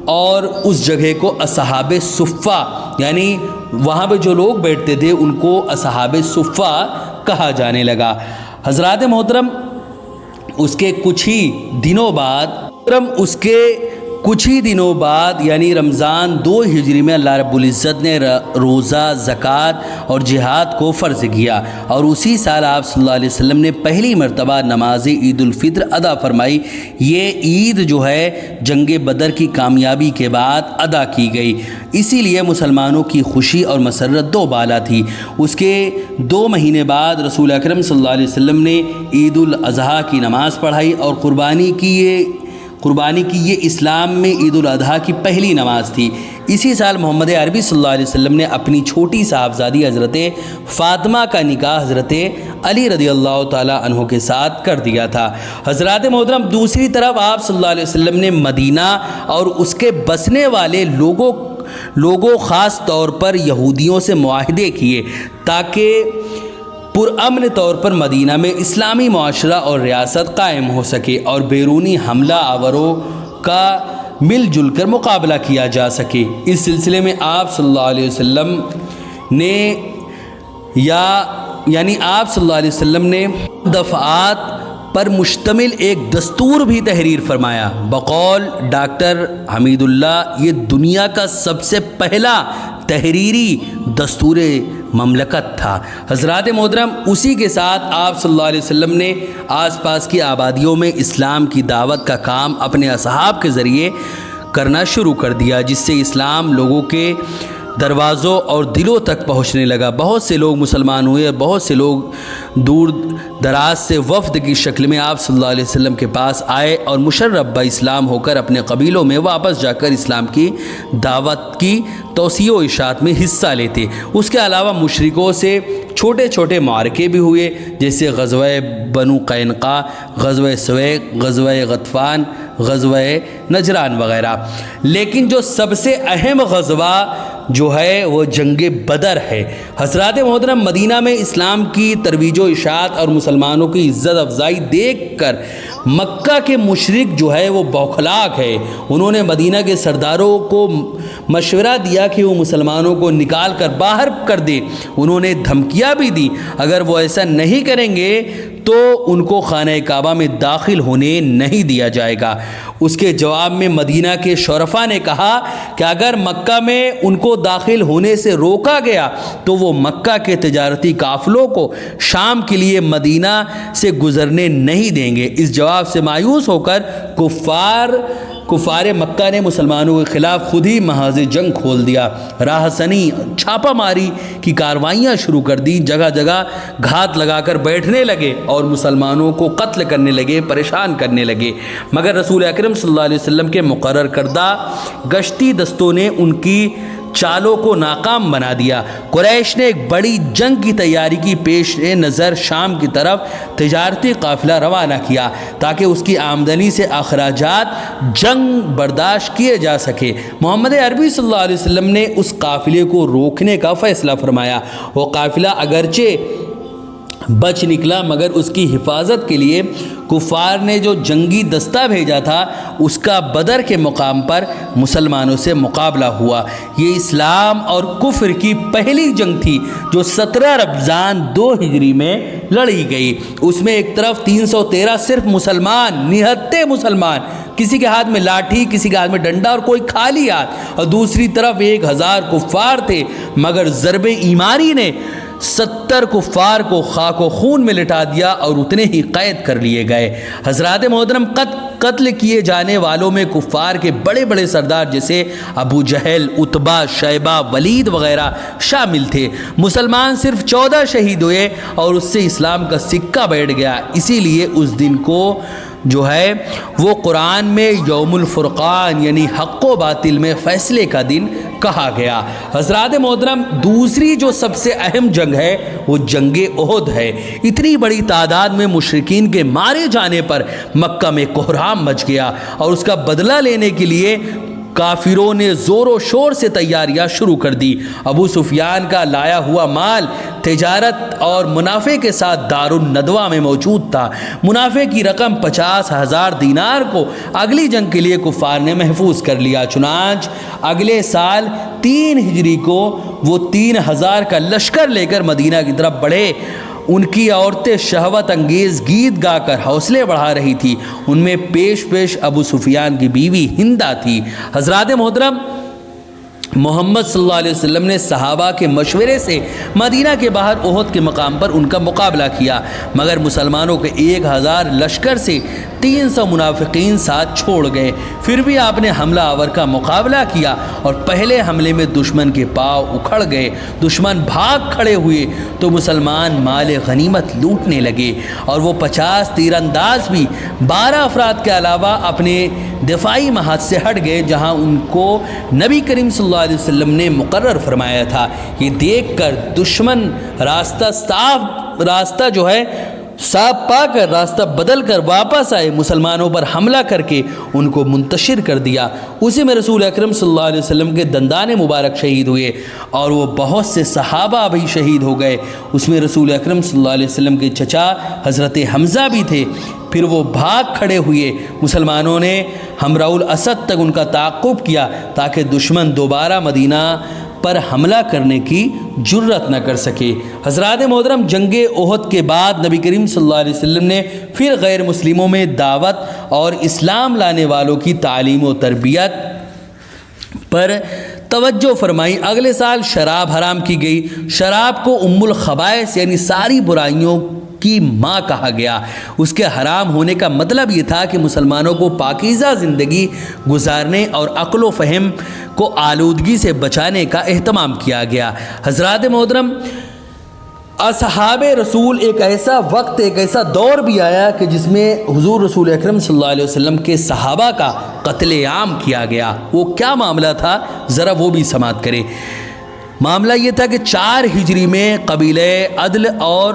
اور اس جگہ کو اصحاب صفہ یعنی وہاں پہ جو لوگ بیٹھتے تھے ان کو اصحاب صفہ کہا جانے لگا۔ حضرات محترم، اس کے کچھ ہی دنوں بعد یعنی رمضان 2 ہجری میں اللہ رب العزت نے روزہ، زکوٰۃ اور جہاد کو فرض کیا، اور اسی سال آپ صلی اللہ علیہ وسلم نے پہلی مرتبہ نماز عید الفطر ادا فرمائی۔ یہ عید جو ہے جنگ بدر کی کامیابی کے بعد ادا کی گئی، اسی لیے مسلمانوں کی خوشی اور مسرت دو بالا تھی۔ اس کے 2 مہینے بعد رسول اکرم صلی اللہ علیہ وسلم نے عید الاضحیٰ کی نماز پڑھائی، اور قربانی کی یہ اسلام میں عید الاضحیٰ کی پہلی نماز تھی۔ اسی سال محمد عربی صلی اللہ علیہ وسلم نے اپنی چھوٹی صاحبزادی حضرت فاطمہ کا نکاح حضرت علی رضی اللہ تعالیٰ عنہ کے ساتھ کر دیا تھا۔ حضرات محترم، دوسری طرف آپ صلی اللہ علیہ وسلم نے مدینہ اور اس کے بسنے والے لوگوں خاص طور پر یہودیوں سے معاہدے کیے تاکہ پرامن طور پر مدینہ میں اسلامی معاشرہ اور ریاست قائم ہو سکے اور بیرونی حملہ آوروں کا مل جل کر مقابلہ کیا جا سکے۔ اس سلسلے میں آپ صلی اللہ علیہ وسلم نے دفعات پر مشتمل ایک دستور بھی تحریر فرمایا۔ بقول ڈاکٹر حمید اللہ، یہ دنیا کا سب سے پہلا تحریری دستور مملکت تھا۔ حضرات محترم، اسی کے ساتھ آپ صلی اللہ علیہ وسلم نے آس پاس کی آبادیوں میں اسلام کی دعوت کا کام اپنے اصحاب کے ذریعے کرنا شروع کر دیا، جس سے اسلام لوگوں کے دروازوں اور دلوں تک پہنچنے لگا۔ بہت سے لوگ مسلمان ہوئے، بہت سے لوگ دور دراز سے وفد کی شکل میں آپ صلی اللہ علیہ وسلم کے پاس آئے اور مشرف با اسلام ہو کر اپنے قبیلوں میں واپس جا کر اسلام کی دعوت کی توسیع و اشاعت میں حصہ لیتے۔ اس کے علاوہ مشرکوں سے چھوٹے چھوٹے معرکے بھی ہوئے، جیسے غزوہ بنو قینقاع، غزوہ سویق، غزوہ غطفان، غزوہ نجران وغیرہ۔ لیکن جو سب سے اہم غزوہ جو ہے وہ جنگ بدر ہے۔ حضرات محترم، مدینہ میں اسلام کی ترویج و اشاعت اور مسلمانوں کی عزت افزائی دیکھ کر مکہ کے مشرک جو ہے وہ بوکھلاک ہے۔ انہوں نے مدینہ کے سرداروں کو مشورہ دیا کہ وہ مسلمانوں کو نکال کر باہر کر دیں۔ انہوں نے دھمکیاں بھی دی، اگر وہ ایسا نہیں کریں گے تو ان کو خانہ کعبہ میں داخل ہونے نہیں دیا جائے گا۔ اس کے جواب میں مدینہ کے شرفاء نے کہا کہ اگر مکہ میں ان کو داخل ہونے سے روکا گیا تو وہ مکہ کے تجارتی قافلوں کو شام کے لیے مدینہ سے گزرنے نہیں دیں گے۔ اس جواب سے مایوس ہو کر کفار مکہ نے مسلمانوں کے خلاف خود ہی محاذ جنگ کھول دیا، راہزنی، چھاپہ ماری کی کاروائیاں شروع کر دی، جگہ جگہ گھات لگا کر بیٹھنے لگے اور مسلمانوں کو قتل کرنے لگے، پریشان کرنے لگے۔ مگر رسول اکرم صلی اللہ علیہ وسلم کے مقرر کردہ گشتی دستوں نے ان کی چالوں کو ناکام بنا دیا۔ قریش نے ایک بڑی جنگ کی تیاری کی پیش نظر شام کی طرف تجارتی قافلہ روانہ کیا تاکہ اس کی آمدنی سے اخراجات جنگ برداشت کیے جا سکے۔ محمد عربی صلی اللہ علیہ وسلم نے اس قافلے کو روکنے کا فیصلہ فرمایا۔ وہ قافلہ اگرچہ بچ نکلا، مگر اس کی حفاظت کے لیے کفار نے جو جنگی دستہ بھیجا تھا اس کا بدر کے مقام پر مسلمانوں سے مقابلہ ہوا۔ یہ اسلام اور کفر کی پہلی جنگ تھی جو 17 رمضان 2 ہجری میں لڑی گئی۔ اس میں ایک طرف 313 صرف مسلمان، نہتے مسلمان، کسی کے ہاتھ میں لاٹھی، کسی کے ہاتھ میں ڈنڈا اور کوئی خالی ہاتھ، اور دوسری طرف 1000 کفار تھے، مگر ضرب ایمانی نے 70 کفار کو خاک و خون میں لٹا دیا اور اتنے ہی قید کر لیے گئے۔ حضرات محترم، قتل کیے جانے والوں میں کفار کے بڑے بڑے سردار جیسے ابو جہل، عتبہ، شیبہ، ولید وغیرہ شامل تھے۔ مسلمان صرف 14 شہید ہوئے اور اس سے اسلام کا سکہ بیٹھ گیا۔ اسی لیے اس دن کو جو ہے وہ قرآن میں یوم الفرقان یعنی حق و باطل میں فیصلے کا دن کہا گیا۔ حضرات محترم، دوسری جو سب سے اہم جنگ ہے وہ جنگ احد ہے۔ اتنی بڑی تعداد میں مشرکین کے مارے جانے پر مکہ میں کوہرام مچ گیا اور اس کا بدلہ لینے کے لیے کافروں نے زور و شور سے تیاریاں شروع کر دی۔ ابو سفیان کا لایا ہوا مال تجارت اور منافع کے ساتھ دار الندوہ میں موجود تھا۔ منافع کی رقم 50,000 دینار کو اگلی جنگ کے لیے کفار نے محفوظ کر لیا۔ چنانچہ اگلے سال 3 ہجری کو وہ 3000 کا لشکر لے کر مدینہ کی طرف بڑھے۔ ان کی عورتیں شہوت انگیز گیت گا کر حوصلے بڑھا رہی تھی۔ ان میں پیش ابو سفیان کی بیوی ہندہ تھی۔ حضرات محترم، محمد صلی اللہ علیہ وسلم نے صحابہ کے مشورے سے مدینہ کے باہر احد کے مقام پر ان کا مقابلہ کیا، مگر مسلمانوں کے 1000 لشکر سے 300 منافقین ساتھ چھوڑ گئے۔ پھر بھی آپ نے حملہ آور کا مقابلہ کیا اور پہلے حملے میں دشمن کے پاؤں اکھڑ گئے۔ دشمن بھاگ کھڑے ہوئے تو مسلمان مال غنیمت لوٹنے لگے اور وہ 50 تیر انداز بھی 12 افراد کے علاوہ اپنے دفاعی محاذ سے ہٹ گئے جہاں ان کو نبی کریم صلی اللہ علیہ وسلم نے مقرر فرمایا تھا۔ یہ دیکھ کر دشمن راستہ جو ہے صاف پا کر راستہ بدل کر واپس آئے، مسلمانوں پر حملہ کر کے ان کو منتشر کر دیا۔ اسی میں رسول اکرم صلی اللہ علیہ وسلم کے دندان مبارک شہید ہوئے اور وہ بہت سے صحابہ بھی شہید ہو گئے۔ اس میں رسول اکرم صلی اللہ علیہ وسلم کے چچا حضرت حمزہ بھی تھے۔ پھر وہ بھاگ کھڑے ہوئے۔ مسلمانوں نے حمراء الاسد تک ان کا تعاقب کیا تاکہ دشمن دوبارہ مدینہ پر حملہ کرنے کی جرت نہ کر سکے۔ حضرات محترم، جنگ احد کے بعد نبی کریم صلی اللہ علیہ وسلم نے پھر غیر مسلموں میں دعوت اور اسلام لانے والوں کی تعلیم و تربیت پر توجہ فرمائی۔ اگلے سال شراب حرام کی گئی۔ شراب کو ام الخبائث یعنی ساری برائیوں کی ماں کہا گیا۔ اس کے حرام ہونے کا مطلب یہ تھا کہ مسلمانوں کو پاکیزہ زندگی گزارنے اور عقل و فہم کو آلودگی سے بچانے کا اہتمام کیا گیا۔ حضرات محترم، اصحاب رسول ایک ایسا دور بھی آیا کہ جس میں حضور رسول اکرم صلی اللہ علیہ وسلم کے صحابہ کا قتل عام کیا گیا۔ وہ کیا معاملہ تھا، ذرا وہ بھی سماعت کریں۔ معاملہ یہ تھا کہ 4 ہجری میں قبیلہ عدل اور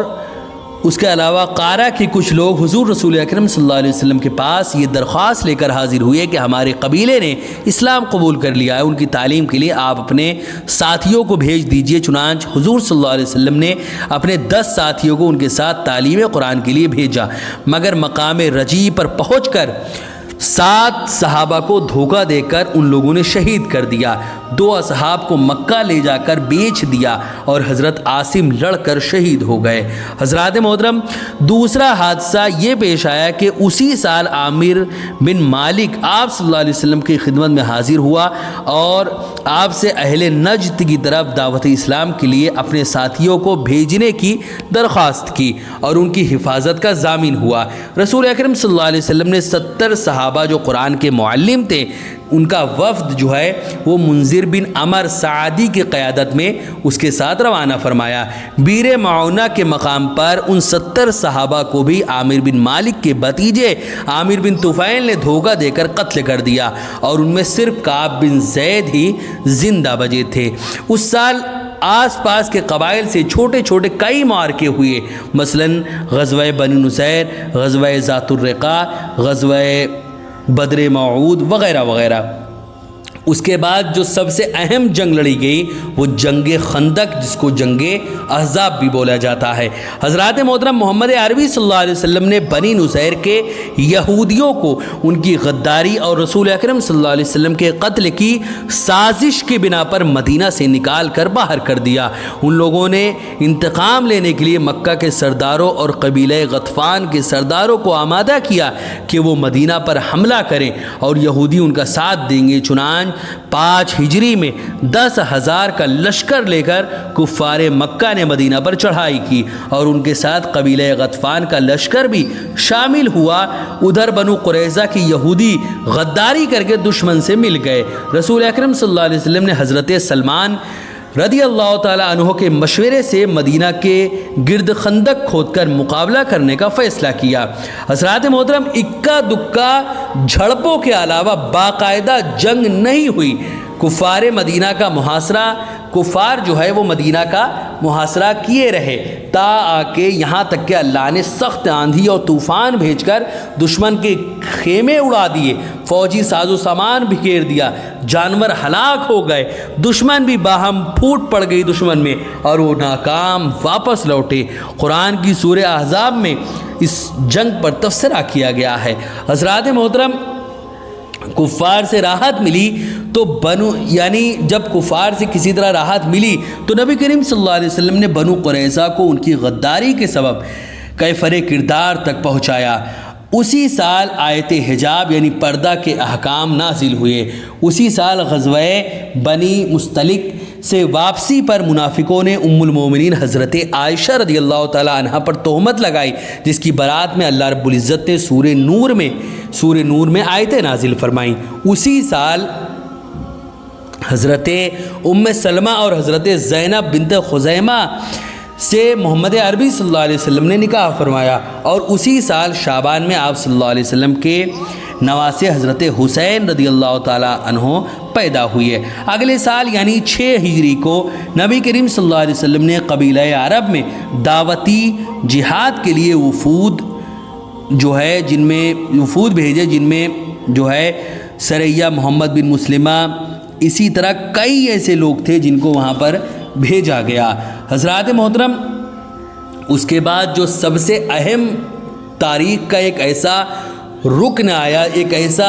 اس کے علاوہ قارہ کے کچھ لوگ حضور رسول اکرم صلی اللہ علیہ وسلم کے پاس یہ درخواست لے کر حاضر ہوئے کہ ہمارے قبیلے نے اسلام قبول کر لیا ہے، ان کی تعلیم کے لیے آپ اپنے ساتھیوں کو بھیج دیجئے۔ چنانچہ حضور صلی اللہ علیہ وسلم نے اپنے 10 ساتھیوں کو ان کے ساتھ تعلیم قرآن کے لیے بھیجا، مگر مقام رجیع پر پہنچ کر 7 صحابہ کو دھوکہ دے کر ان لوگوں نے شہید کر دیا۔ 2 اصحاب کو مکہ لے جا کر بیچ دیا اور حضرت عاصم لڑ کر شہید ہو گئے۔ حضرات محترم، دوسرا حادثہ یہ پیش آیا کہ اسی سال عامر بن مالک آپ صلی اللہ علیہ وسلم کی خدمت میں حاضر ہوا اور آپ سے اہل نجد کی طرف دعوت اسلام کے لیے اپنے ساتھیوں کو بھیجنے کی درخواست کی اور ان کی حفاظت کا ضامن ہوا۔ رسول اکرم صلی اللہ علیہ وسلم نے 70 صحابہ جو قرآن کے معلم تھے ان کا وفد جو ہے وہ منذر بن عمر سعدی کی قیادت میں اس کے ساتھ روانہ فرمایا۔ بیر معونہ کے مقام پر ان 70 صحابہ کو بھی عامر بن مالک کے بھتیجے عامر بن طفیل نے دھوکہ دے کر قتل کر دیا اور ان میں صرف کعب بن زید ہی زندہ بچے تھے۔ اس سال آس پاس کے قبائل سے چھوٹے چھوٹے کئی معرکے ہوئے، مثلاً غزوہ بنی نصیر، غزوہ ذات الرقاع، غزوہ بدر موعود وغیرہ وغیرہ۔ اس کے بعد جو سب سے اہم جنگ لڑی گئی وہ جنگ خندق، جس کو جنگ احزاب بھی بولا جاتا ہے۔ حضرات محترم محمد عربی صلی اللہ علیہ وسلم نے بنی نصیر کے یہودیوں کو ان کی غداری اور رسول اکرم صلی اللہ علیہ وسلم کے قتل کی سازش کی بنا پر مدینہ سے نکال کر باہر کر دیا۔ ان لوگوں نے انتقام لینے کے لیے مکہ کے سرداروں اور قبیلہ غطفان کے سرداروں کو آمادہ کیا کہ وہ مدینہ پر حملہ کریں اور یہودی ان کا ساتھ دیں گے۔ چنانچہ 5 ہجری میں 10,000 کا لشکر لے کر کفار مکہ نے مدینہ پر چڑھائی کی اور ان کے ساتھ قبیلہ غطفان کا لشکر بھی شامل ہوا۔ ادھر بنو قریظہ کی یہودی غداری کر کے دشمن سے مل گئے۔ رسول اکرم صلی اللہ علیہ وسلم نے حضرت سلمان رضی اللہ تعالیٰ عنہ کے مشورے سے مدینہ کے گرد خندق کھود کر مقابلہ کرنے کا فیصلہ کیا۔ حضرات محترم اکا دکا جھڑپوں کے علاوہ باقاعدہ جنگ نہیں ہوئی۔ کفار مدینہ کا محاصرہ، کفار جو ہے وہ مدینہ کا محاصرہ کیے رہے تا آ کے یہاں تک کہ اللہ نے سخت آندھی اور طوفان بھیج کر دشمن کے خیمے اڑا دیے، فوجی ساز و سامان بکھیر دیا، جانور ہلاک ہو گئے، دشمن بھی باہم پھوٹ پڑ گئی دشمن میں اور وہ ناکام واپس لوٹے۔ قرآن کی سورہ احزاب میں اس جنگ پر تبصرہ کیا گیا ہے۔ حضرات محترم کفار سے راحت ملی تو جب کفار سے کسی طرح راحت ملی تو نبی کریم صلی اللہ علیہ وسلم نے بنو قریظہ کو ان کی غداری کے سبب کیفر کردار تک پہنچایا۔ اسی سال آیت حجاب یعنی پردہ کے احکام نازل ہوئے۔ اسی سال غزوہ بنی مستلق سے واپسی پر منافقوں نے ام المومنین حضرت عائشہ رضی اللہ تعالیٰ عنہ پر تہمت لگائی، جس کی برات میں اللہ رب العزت نے سورہ نور میں آیتیں نازل فرمائیں۔ اسی سال حضرت ام سلمہ اور حضرت زینب بنت خزیمہ سے محمد عربی صلی اللہ علیہ وسلم نے نکاح فرمایا اور اسی سال شعبان میں آپ صلی اللہ علیہ وسلم کے نواسے حضرت حسین رضی اللہ تعالیٰ عنہ پیدا ہوئے۔ اگلے سال یعنی 6 ہجری کو نبی کریم صلی اللہ علیہ وسلم نے قبیلہ عرب میں دعوتی جہاد کے لیے وفود بھیجے، جن میں جو ہے سریہ محمد بن مسلمہ، اسی طرح کئی ایسے لوگ تھے جن کو وہاں پر بھیجا گیا۔ حضرات محترم اس کے بعد جو سب سے اہم تاریخ کا ایک ایسا رکن آیا، ایک ایسا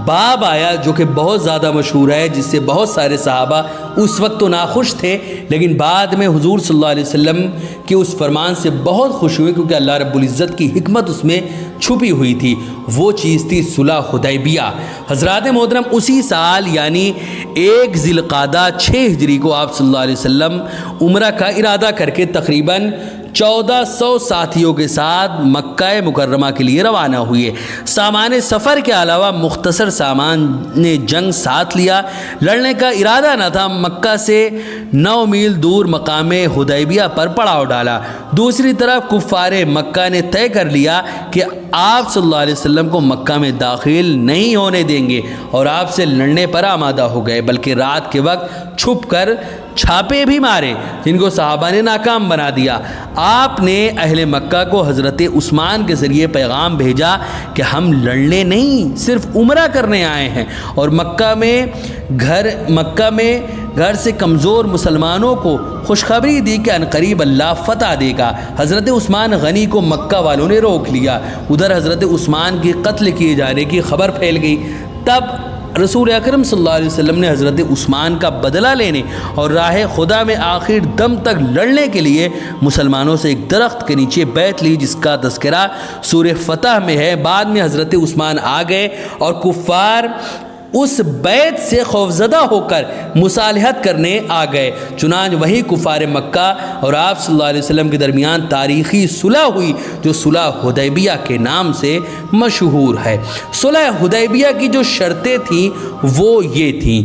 باب آیا جو کہ بہت زیادہ مشہور ہے، جس سے بہت سارے صحابہ اس وقت تو ناخوش تھے لیکن بعد میں حضور صلی اللہ علیہ وسلم کے اس فرمان سے بہت خوش ہوئے کیونکہ اللہ رب العزت کی حکمت اس میں چھپی ہوئی تھی۔ وہ چیز تھی صلح حدیبیہ۔ حضرات محترم اسی سال یعنی 1 ذی القعدہ 6 ہجری کو آپ صلی اللہ علیہ وسلم عمرہ کا ارادہ کر کے تقریباً 1400 ساتھیوں کے ساتھ مکہ مکرمہ کے لیے روانہ ہوئے۔ سامان سفر کے علاوہ مختصر سامان نے جنگ ساتھ لیا۔ لڑنے کا ارادہ نہ تھا۔ مکہ سے 9 میل دور مقام حدیبیہ پر پڑاؤ ڈالا۔ دوسری طرف کفار مکہ نے طے کر لیا کہ آپ صلی اللہ علیہ وسلم کو مکہ میں داخل نہیں ہونے دیں گے اور آپ سے لڑنے پر آمادہ ہو گئے، بلکہ رات کے وقت چھپ کر چھاپے بھی مارے جن کو صحابہ نے ناکام بنا دیا۔ آپ نے اہل مکہ کو حضرت عثمان کے ذریعے پیغام بھیجا کہ ہم لڑنے نہیں صرف عمرہ کرنے آئے ہیں، اور مکہ میں گھر سے کمزور مسلمانوں کو خوشخبری دی کہ عنقریب اللہ فتح دے گا۔ حضرت عثمان غنی کو مکہ والوں نے روک لیا۔ ادھر حضرت عثمان کے قتل کیے جانے کی خبر پھیل گئی۔ تب رسول اکرم صلی اللہ علیہ وسلم نے حضرت عثمان کا بدلہ لینے اور راہ خدا میں آخر دم تک لڑنے کے لیے مسلمانوں سے ایک درخت کے نیچے بیعت لی، جس کا تذکرہ سورہ فتح میں ہے۔ بعد میں حضرت عثمان آ گئے اور کفار اس بیعت سے خوفزدہ ہو کر مصالحت کرنے آ گئے۔ چنانچہ وہی کفار مکہ اور آپ صلی اللہ علیہ وسلم کے درمیان تاریخی صلح ہوئی جو صلح حدیبیہ کے نام سے مشہور ہے۔ صلح حدیبیہ کی جو شرطیں تھیں وہ یہ تھیں۔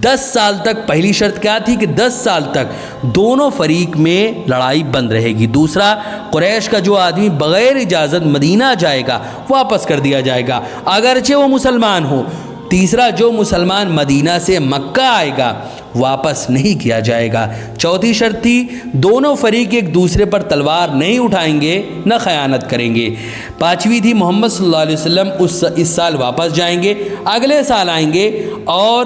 10 سال تک، پہلی شرط کیا تھی کہ 10 سال تک دونوں فریق میں لڑائی بند رہے گی۔ دوسرا، قریش کا جو آدمی بغیر اجازت مدینہ جائے گا واپس کر دیا جائے گا اگرچہ وہ مسلمان ہو۔ تیسرا، جو مسلمان مدینہ سے مکہ آئے گا واپس نہیں کیا جائے گا۔ چوتھی شرط تھی دونوں فریق ایک دوسرے پر تلوار نہیں اٹھائیں گے نہ خیانت کریں گے۔ پانچویں تھی محمد صلی اللہ علیہ وسلم اس سال واپس جائیں گے، اگلے سال آئیں گے اور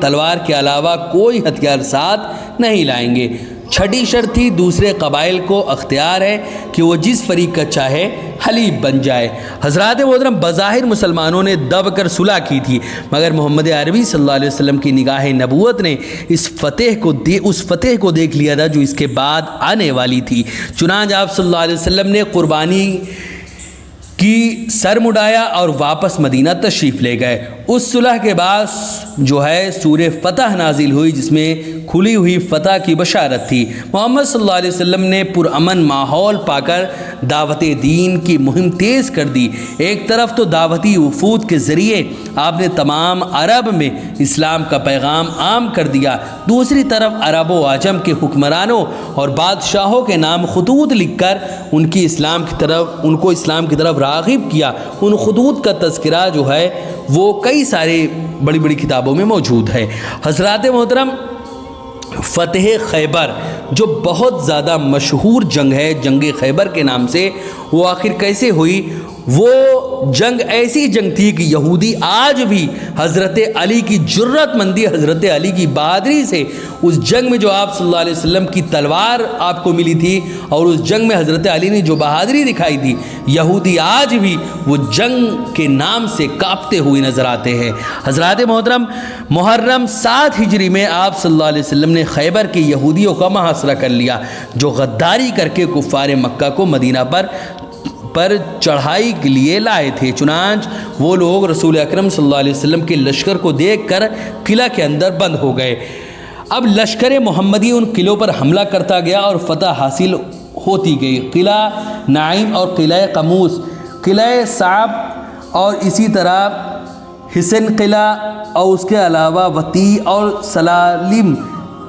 تلوار کے علاوہ کوئی ہتھیار ساتھ نہیں لائیں گے۔ چھٹی شرط تھی دوسرے قبائل کو اختیار ہے کہ وہ جس فریق کا چاہے حلیف بن جائے۔ حضرات محترم بظاہر مسلمانوں نے دب کر صلح کی تھی، مگر محمد عربی صلی اللہ علیہ وسلم کی نگاہ نبوت نے اس فتح کو دیکھ لیا تھا جو اس کے بعد آنے والی تھی۔ چنانچہ آپ صلی اللہ علیہ وسلم نے قربانی کی سر مڈایا اور واپس مدینہ تشریف لے گئے۔ اس صلح کے بعد جو ہے سورہ فتح نازل ہوئی جس میں کھلی ہوئی فتح کی بشارت تھی۔ محمد صلی اللہ علیہ وسلم نے پرامن ماحول پا کر دعوت دین کی مہم تیز کر دی۔ ایک طرف تو دعوتی وفود کے ذریعے آپ نے تمام عرب میں اسلام کا پیغام عام کر دیا، دوسری طرف عرب و عجم کے حکمرانوں اور بادشاہوں کے نام خطوط لکھ کر ان کو اسلام کی طرف راغب کیا۔ ان خطوط کا تذکرہ جو ہے وہ کئی سارے بڑی بڑی کتابوں میں موجود ہے۔ حضرات محترم فتح خیبر جو بہت زیادہ مشہور جنگ ہے، جنگ خیبر کے نام سے، وہ آخر کیسے ہوئی؟ وہ جنگ ایسی جنگ تھی کہ یہودی آج بھی حضرت علی کی جرت مندی، حضرت علی کی بہادری سے اس جنگ میں جو آپ صلی اللہ علیہ وسلم کی تلوار آپ کو ملی تھی اور اس جنگ میں حضرت علی نے جو بہادری دکھائی تھی، یہودی آج بھی وہ جنگ کے نام سے کانپتے ہوئے نظر آتے ہیں۔ حضرات محترم محرم 7 ہجری میں آپ صلی اللہ علیہ وسلم نے خیبر کے یہودیوں کا محاصرہ کر لیا جو غداری کر کے کفار مکہ کو مدینہ پر چڑھائی کے لیے لائے تھے۔ چنانچہ وہ لوگ رسول اکرم صلی اللہ علیہ وسلم کے لشکر کو دیکھ کر قلعہ کے اندر بند ہو گئے۔ اب لشکر محمدی ان قلعوں پر حملہ کرتا گیا اور فتح حاصل ہوتی گئی۔ قلعہ نعیم اور قلعہ قموس، قلعہ صعب اور اسی طرح حسن قلعہ اور اس کے علاوہ وطی اور سلالم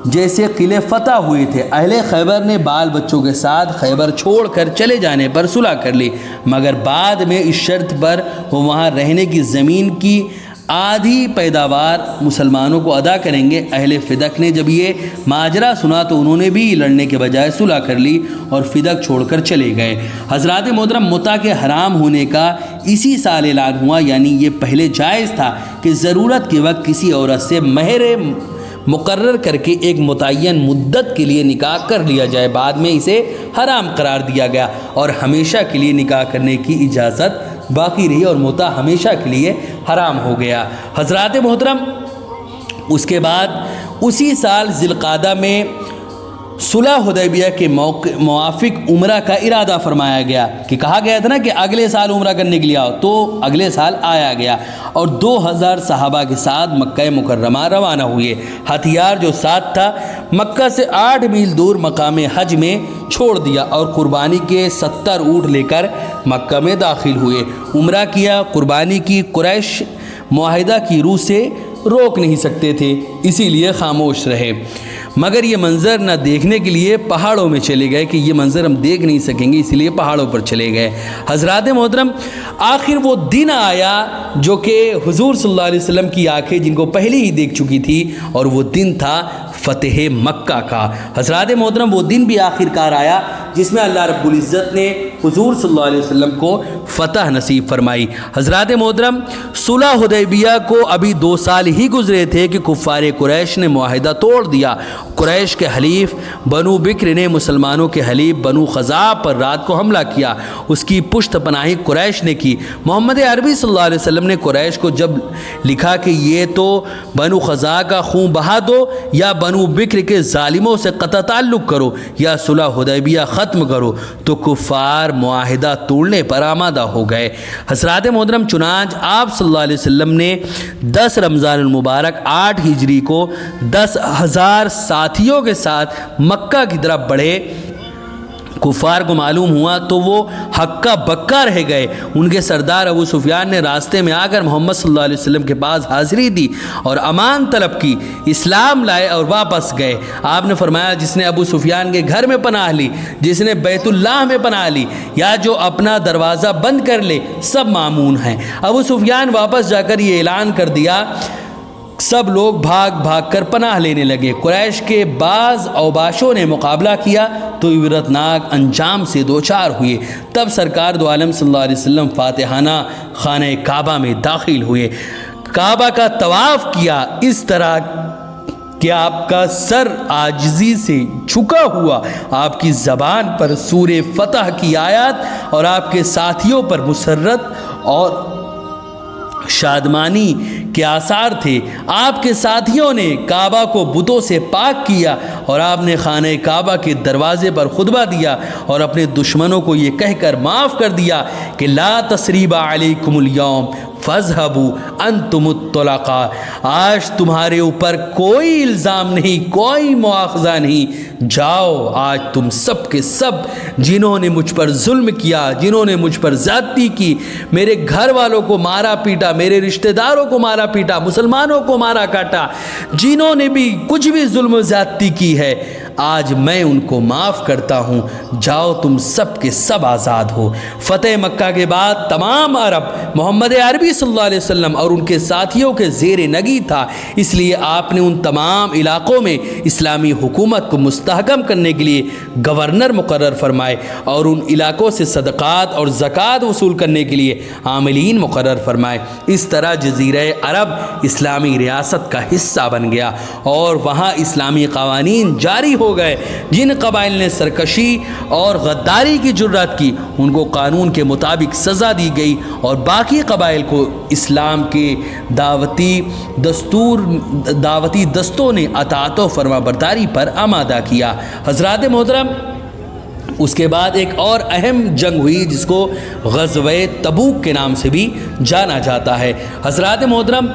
جیسے قلعے فتح ہوئے تھے۔ اہل خیبر نے بال بچوں کے ساتھ خیبر چھوڑ کر چلے جانے پر صلح کر لی، مگر بعد میں اس شرط پر وہ وہاں رہنے کی زمین کی آدھی پیداوار مسلمانوں کو ادا کریں گے۔ اہل فدق نے جب یہ ماجرا سنا تو انہوں نے بھی لڑنے کے بجائے صلح کر لی اور فدق چھوڑ کر چلے گئے۔ حضرات محترم متع کے حرام ہونے کا اسی سال اعلان ہوا، یعنی یہ پہلے جائز تھا کہ ضرورت کے وقت کسی عورت سے مہر مقرر کر کے ایک متعین مدت کے لیے نکاح کر لیا جائے، بعد میں اسے حرام قرار دیا گیا اور ہمیشہ کے لیے نکاح کرنے کی اجازت باقی رہی اور متع ہمیشہ کے لیے حرام ہو گیا۔ حضرات محترم اس کے بعد اسی سال ذی القعدہ میں صلح حدیبیہ کے موافق عمرہ کا ارادہ فرمایا گیا کہ کہا گیا تھا نا کہ اگلے سال عمرہ کرنے کے لیے آؤ، تو اگلے سال آیا گیا اور 2000 صحابہ کے ساتھ مکہ مکرمہ روانہ ہوئے۔ ہتھیار جو ساتھ تھا مکہ سے 8 میل دور مقام حج میں چھوڑ دیا اور قربانی کے 70 اونٹ لے کر مکہ میں داخل ہوئے، عمرہ کیا، قربانی کی۔ قریش معاہدہ کی روح سے روک نہیں سکتے تھے، اسی لیے خاموش رہے، مگر یہ منظر نہ دیکھنے کے لیے پہاڑوں میں چلے گئے کہ یہ منظر ہم دیکھ نہیں سکیں گے، اسی لیے پہاڑوں پر چلے گئے۔ حضرات محترم آخر وہ دن آیا جو کہ حضور صلی اللہ علیہ وسلم کی آنکھیں جن کو پہلے ہی دیکھ چکی تھی، اور وہ دن تھا فتح مکہ کا۔ حضرات محترم وہ دن بھی آخر کار آیا جس میں اللہ رب العزت نے حضور صلی اللہ علیہ وسلم کو فتح نصیب فرمائی۔ حضرات محترم صلح حدیبیہ کو ابھی 2 سال ہی گزرے تھے کہ کفار قریش نے معاہدہ توڑ دیا۔ قریش کے حلیف بنو بکر نے مسلمانوں کے حلیف بنو خزاعہ پر رات کو حملہ کیا، اس کی پشت پناہی قریش نے کی۔ محمد عربی صلی اللہ علیہ وسلم نے قریش کو جب لکھا کہ یہ تو بنو خزاعہ کا خون بہا دو یا بنو بکر کے ظالموں سے قطع تعلق کرو یا صلح حدیبیہ ختم کرو، تو کفار معاہدہ توڑنے پر آمادہ ہو گئے۔ حضرات محترم چنانچہ آپ صلی اللہ علیہ وسلم نے 10 رمضان المبارک 8 ہجری کو 10,000 ساتھیوں کے ساتھ مکہ کی طرف بڑھے۔ کفار کو معلوم ہوا تو وہ ہکا بکا رہ گئے۔ ان کے سردار ابو سفیان نے راستے میں آ کر محمد صلی اللہ علیہ وسلم کے پاس حاضری دی اور امان طلب کی، اسلام لائے اور واپس گئے۔ آپ نے فرمایا جس نے ابو سفیان کے گھر میں پناہ لی، جس نے بیت اللہ میں پناہ لی، یا جو اپنا دروازہ بند کر لے، سب مامون ہیں۔ ابو سفیان واپس جا کر یہ اعلان کر دیا، سب لوگ بھاگ بھاگ کر پناہ لینے لگے۔ قریش کے بعض اوباشوں نے مقابلہ کیا تو عبرتناک انجام سے دوچار ہوئے۔ تب سرکار دو عالم صلی اللہ علیہ وسلم فاتحانہ خانہ کعبہ میں داخل ہوئے۔ کعبہ کا طواف کیا اس طرح کہ آپ کا سر عاجزی سے جھکا ہوا، آپ کی زبان پر سورہ فتح کی آیات اور آپ کے ساتھیوں پر مسرت اور شادمانی کے آثار تھے۔ آپ کے ساتھیوں نے کعبہ کو بتوں سے پاک کیا اور آپ نے خانہ کعبہ کے دروازے پر خطبہ دیا اور اپنے دشمنوں کو یہ کہہ کر معاف کر دیا کہ لا تثریب علیکم الیوم فاذهبوا انتم الطلقاء، آج تمہارے اوپر کوئی الزام نہیں، کوئی مواخذہ نہیں، جاؤ آج تم سب کے سب جنہوں نے مجھ پر ظلم کیا، جنہوں نے مجھ پر زیادتی کی، میرے گھر والوں کو مارا پیٹا، میرے رشتہ داروں کو مارا پیٹا، مسلمانوں کو مارا کاٹا، جنہوں نے بھی کچھ بھی ظلم و زیادتی کی ہے، آج میں ان کو معاف کرتا ہوں، جاؤ تم سب کے سب آزاد ہو۔ فتح مکہ کے بعد تمام عرب محمد عربی صلی اللہ علیہ وسلم اور ان کے ساتھیوں کے زیر نگی تھا، اس لیے آپ نے ان تمام علاقوں میں اسلامی حکومت کو مستحکم کرنے کے لیے گورنر مقرر فرمائے اور ان علاقوں سے صدقات اور زکوٰۃ وصول کرنے کے لیے عاملین مقرر فرمائے۔ اس طرح جزیرہ عرب اسلامی ریاست کا حصہ بن گیا اور وہاں اسلامی قوانین جاری ہو گئے۔ جن قبائل نے سرکشی اور غداری کی جرات کی ان کو قانون کے مطابق سزا دی گئی اور باقی قبائل کو اسلام کے دعوتی دستوں نے اطاعت و فرما برداری پر آمادہ کیا۔ حضرات محترم، اس کے بعد ایک اور اہم جنگ ہوئی جس کو غزوہ تبوک کے نام سے بھی جانا جاتا ہے۔ حضرات محترم،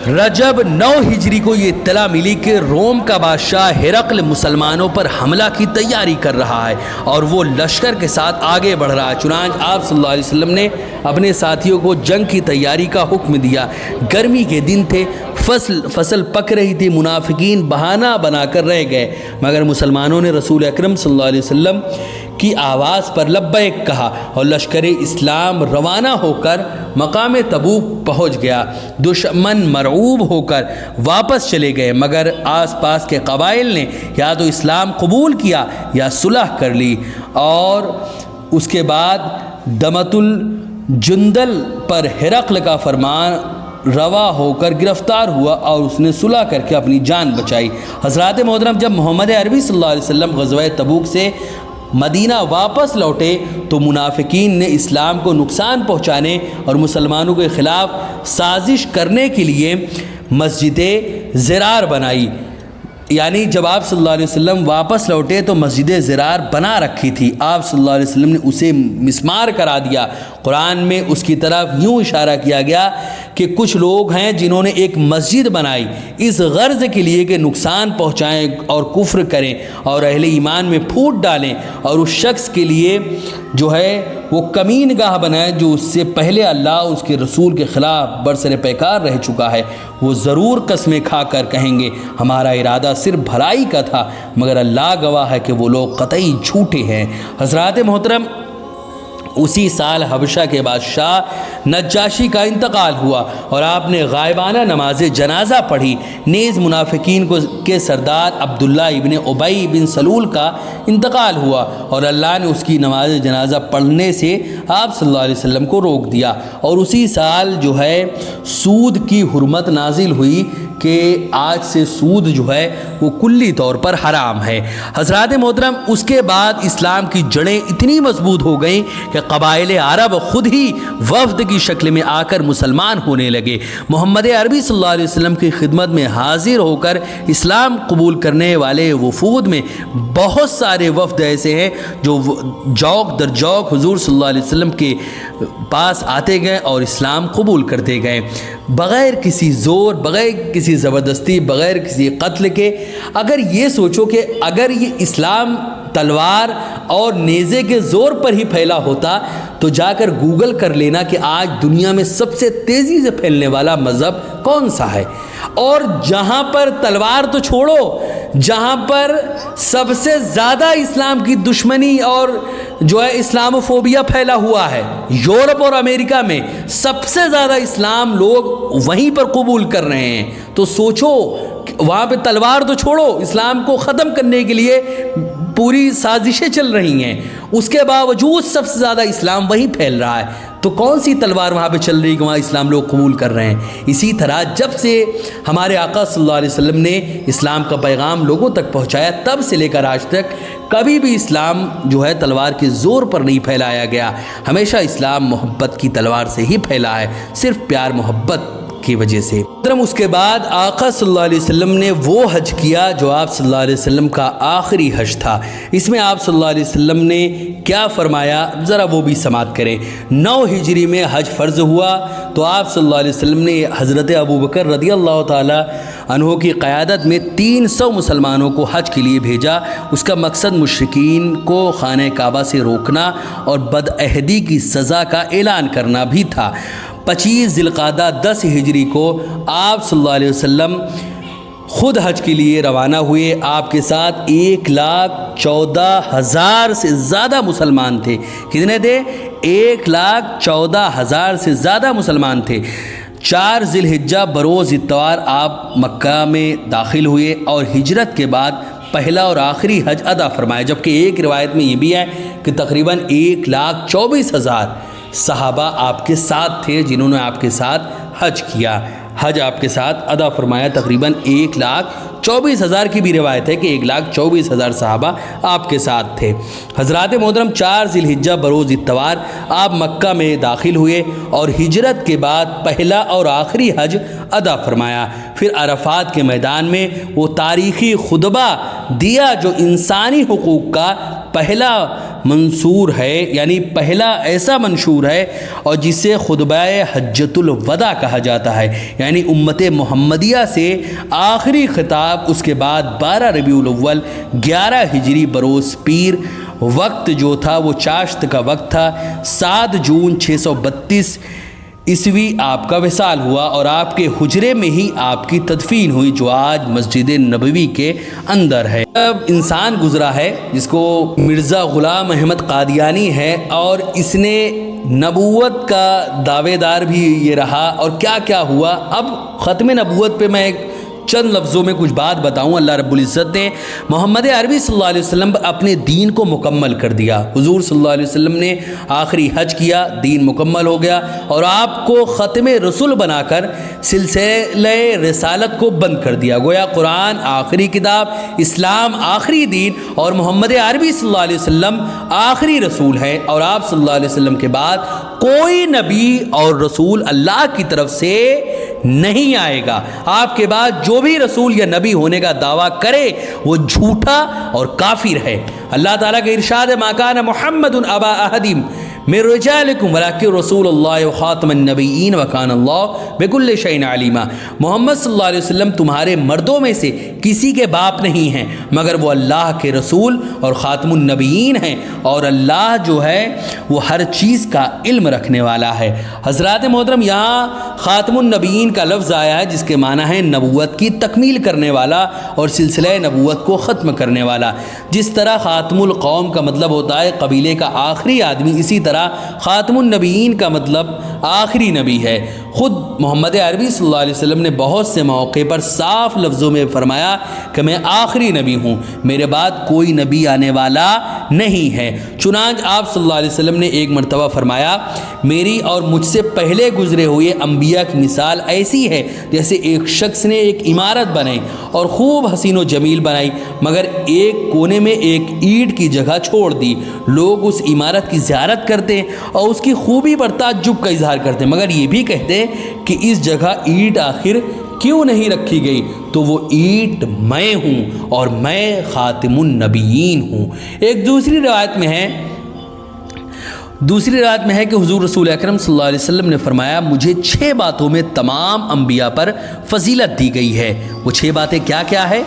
رجب 9 ہجری کو یہ اطلاع ملی کہ روم کا بادشاہ ہرقل مسلمانوں پر حملہ کی تیاری کر رہا ہے اور وہ لشکر کے ساتھ آگے بڑھ رہا ہے۔ چنانچہ آپ صلی اللہ علیہ وسلم نے اپنے ساتھیوں کو جنگ کی تیاری کا حکم دیا۔ گرمی کے دن تھے، فصل پک رہی تھی، منافقین بہانہ بنا کر رہ گئے، مگر مسلمانوں نے رسول اکرم صلی اللہ علیہ وسلم کی آواز پر لبیک کہا اور لشکر اسلام روانہ ہو کر مقام تبوک پہنچ گیا۔ دشمن مرعوب ہو کر واپس چلے گئے، مگر آس پاس کے قبائل نے یا تو اسلام قبول کیا یا صلح کر لی، اور اس کے بعد دمت الجندل پر ہرقل کا فرمان روا ہو کر گرفتار ہوا اور اس نے صلح کر کے اپنی جان بچائی۔ حضرات محترم، جب محمد عربی صلی اللہ علیہ وسلم غزوہ تبوک سے مدینہ واپس لوٹے تو منافقین نے اسلام کو نقصان پہنچانے اور مسلمانوں کے خلاف سازش کرنے کے لیے مسجد زرار بنائی، یعنی جب آپ صلی اللہ علیہ وسلم واپس لوٹے تو مسجد زرار بنا رکھی تھی، آپ صلی اللہ علیہ وسلم نے اسے مسمار کرا دیا۔ قرآن میں اس کی طرف یوں اشارہ کیا گیا کہ کچھ لوگ ہیں جنہوں نے ایک مسجد بنائی اس غرض کے لیے کہ نقصان پہنچائیں اور کفر کریں اور اہل ایمان میں پھوٹ ڈالیں، اور اس شخص کے لیے جو ہے وہ کمین گاہ بنائے جو اس سے پہلے اللہ اس کے رسول کے خلاف برسر پیکار رہ چکا ہے۔ وہ ضرور قسمیں کھا کر کہیں گے ہمارا ارادہ صرف بھلائی کا تھا، مگر اللہ گواہ ہے کہ وہ لوگ قطعی جھوٹے ہیں۔ حضرات محترم، اسی سال حبشہ کے بادشاہ نجاشی کا انتقال ہوا اور آپ نے غائبانہ نماز جنازہ پڑھی۔ نیز منافقین کے سردار عبداللہ ابن ابی بن سلول کا انتقال ہوا اور اللہ نے اس کی نماز جنازہ پڑھنے سے آپ صلی اللہ علیہ وسلم کو روک دیا، اور اسی سال جو ہے سود کی حرمت نازل ہوئی کہ آج سے سود جو ہے وہ کلی طور پر حرام ہے۔ حضرات محترم، اس کے بعد اسلام کی جڑیں اتنی مضبوط ہو گئیں کہ قبائل عرب خود ہی وفد کی شکل میں آ کر مسلمان ہونے لگے۔ محمد عربی صلی اللہ علیہ وسلم کی خدمت میں حاضر ہو کر اسلام قبول کرنے والے وفود میں بہت سارے وفد ایسے ہیں جو جوق در جوق حضور صلی اللہ علیہ وسلم کے پاس آتے گئے اور اسلام قبول کرتے گئے، بغیر کسی زور، بغیر کسی زبردستی، بغیر کسی قتل کے۔ اگر یہ سوچو کہ اگر یہ اسلام تلوار اور نیزے کے زور پر ہی پھیلا ہوتا تو جا کر گوگل کر لینا کہ آج دنیا میں سب سے تیزی سے پھیلنے والا مذہب کون سا ہے، اور جہاں پر تلوار تو چھوڑو، جہاں پر سب سے زیادہ اسلام کی دشمنی اور جو ہے اسلاموفوبیا پھیلا ہوا ہے، یورپ اور امریکہ میں سب سے زیادہ اسلام لوگ وہیں پر قبول کر رہے ہیں، تو سوچو وہاں پہ تلوار تو چھوڑو، اسلام کو ختم کرنے کے لیے پوری سازشیں چل رہی ہیں، اس کے باوجود سب سے زیادہ اسلام وہیں پھیل رہا ہے، تو کون سی تلوار وہاں پہ چل رہی ہے کہ وہاں اسلام لوگ قبول کر رہے ہیں؟ اسی طرح جب سے ہمارے آقا صلی اللہ علیہ وسلم نے اسلام کا پیغام لوگوں تک پہنچایا، تب سے لے کر آج تک کبھی بھی اسلام جو ہے تلوار کے زور پر نہیں پھیلایا گیا، ہمیشہ اسلام محبت کی تلوار سے ہی پھیلا ہے، صرف پیار محبت کی وجہ سے۔ اس کے بعد آقا صلی اللہ علیہ وسلم نے وہ حج کیا جو آپ صلی اللہ علیہ وسلم کا آخری حج تھا۔ اس میں آپ صلی اللہ علیہ وسلم نے کیا فرمایا، ذرا وہ بھی سماعت کریں۔ 9 ہجری میں حج فرض ہوا تو آپ صلی اللہ علیہ وسلم نے حضرت ابوبکر رضی اللہ تعالی عنہ کی قیادت میں 300 مسلمانوں کو حج کے لیے بھیجا۔ اس کا مقصد مشرکین کو خانہ کعبہ سے روکنا اور بدعہدی کی سزا کا اعلان کرنا بھی تھا۔ 25 ذی القعدہ 10 ہجری کو آپ صلی اللہ علیہ وسلم خود حج کے لیے روانہ ہوئے۔ آپ کے ساتھ 1,14,000 سے زیادہ مسلمان تھے۔ کتنے تھے؟ 1,14,000 سے زیادہ مسلمان تھے۔ 4 ذی الحجہ بروز اتوار آپ مکہ میں داخل ہوئے اور ہجرت کے بعد پہلا اور آخری حج ادا فرمایا، جبکہ ایک روایت میں یہ بھی ہے کہ تقریباً 1,24,000 صحابہ آپ کے ساتھ تھے جنہوں نے آپ کے ساتھ حج کیا، حج آپ کے ساتھ ادا فرمایا۔ تقریباً 1,24,000 کی بھی روایت ہے کہ 1,24,000 صحابہ آپ کے ساتھ تھے۔ حضرات محترم 4 ذی الحجہ بروز اتوار آپ مکہ میں داخل ہوئے اور ہجرت کے بعد پہلا اور آخری حج ادا فرمایا۔ پھر عرفات کے میدان میں وہ تاریخی خطبہ دیا جو انسانی حقوق کا پہلا منصور ہے، یعنی پہلا ایسا منشور ہے اور جسے خطبہ حجۃ الوداع کہا جاتا ہے، یعنی امت محمدیہ سے آخری خطاب۔ اس کے بعد 12 ربیع الاول 11 ہجری بروز پیر، وقت جو تھا وہ چاشت کا وقت تھا۔ 7 جون 632 عیسوی آپ کا وصال ہوا اور آپ کے حجرے میں ہی آپ کی تدفین ہوئی، جو آج مسجد نبوی کے اندر ہے۔ اب انسان گزرا ہے جس کو مرزا غلام احمد قادیانی ہے، اور اس نے نبوت کا دعوے دار بھی یہ رہا، اور کیا کیا ہوا۔ اب ختم نبوت پہ میں ایک چند لفظوں میں کچھ بات بتاؤں۔ اللہ رب العزت نے محمد عربی صلی اللہ علیہ وسلم اپنے دین کو مکمل کر دیا۔ حضور صلی اللہ علیہ وسلم نے آخری حج کیا، دین مکمل ہو گیا، اور آپ کو ختم رسول بنا کر سلسلہ رسالت کو بند کر دیا۔ گویا قرآن آخری کتاب، اسلام آخری دین، اور محمد عربی صلی اللہ علیہ وسلم آخری رسول ہے، اور آپ صلی اللہ علیہ وسلم کے بعد کوئی نبی اور رسول اللہ کی طرف سے نہیں آئے گا۔ آپ کے بعد جو بھی رسول یا نبی ہونے کا دعویٰ کرے وہ جھوٹا اور کافر ہے۔ اللہ تعالیٰ کا ارشاد ہے، ما کان محمد ابا احد من رجالکم ولکن رسول اللہ وخاتم النبیین وکان اللہ بکل شیء علیما۔ محمد صلی اللہ علیہ وسلم تمہارے مردوں میں سے کسی کے باپ نہیں ہیں، مگر وہ اللہ کے رسول اور خاتم النبیین ہیں، اور اللہ جو ہے وہ ہر چیز کا علم رکھنے والا ہے۔ حضرات محترم یہاں خاتم النبیین کا لفظ آیا ہے جس کے معنی ہے نبوت کی تکمیل کرنے والا اور سلسلہ نبوت کو ختم کرنے والا۔ جس طرح خاتم القوم کا مطلب ہوتا ہے قبیلے کا آخری آدمی، اسی طرح خاتم النبیین کا مطلب آخری نبی ہے۔ خود محمد عربی صلی اللہ علیہ وسلم نے بہت سے موقع پر صاف لفظوں میں فرمایا کہ میں آخری نبی ہوں، میرے بعد کوئی نبی آنے والا نہیں ہے۔ چنانچہ آپ صلی اللہ علیہ وسلم نے ایک مرتبہ فرمایا، میری اور مجھ سے پہلے گزرے ہوئے انبیاء کی مثال ایسی ہے جیسے ایک شخص نے ایک عمارت بنائی اور خوب حسین و جمیل بنائی، مگر ایک کونے میں ایک اینٹ کی جگہ چھوڑ دی۔ لوگ اس عمارت کی زیارت کرتے اور اس کی خوبی پر تعجب کا اظہار کرتے، مگر یہ بھی کہتے کہ اس جگہ اینٹ آخر کیوں نہیں رکھی گئی؟ تو وہ اینٹ میں ہوں اور میں خاتم النبیین ہوں۔ ایک دوسری روایت میں ہے کہ حضور رسول اکرم صلی اللہ علیہ وسلم نے فرمایا، مجھے 6 باتوں میں تمام انبیاء پر فضیلت دی گئی ہے۔ وہ 6 باتیں کیا کیا ہے؟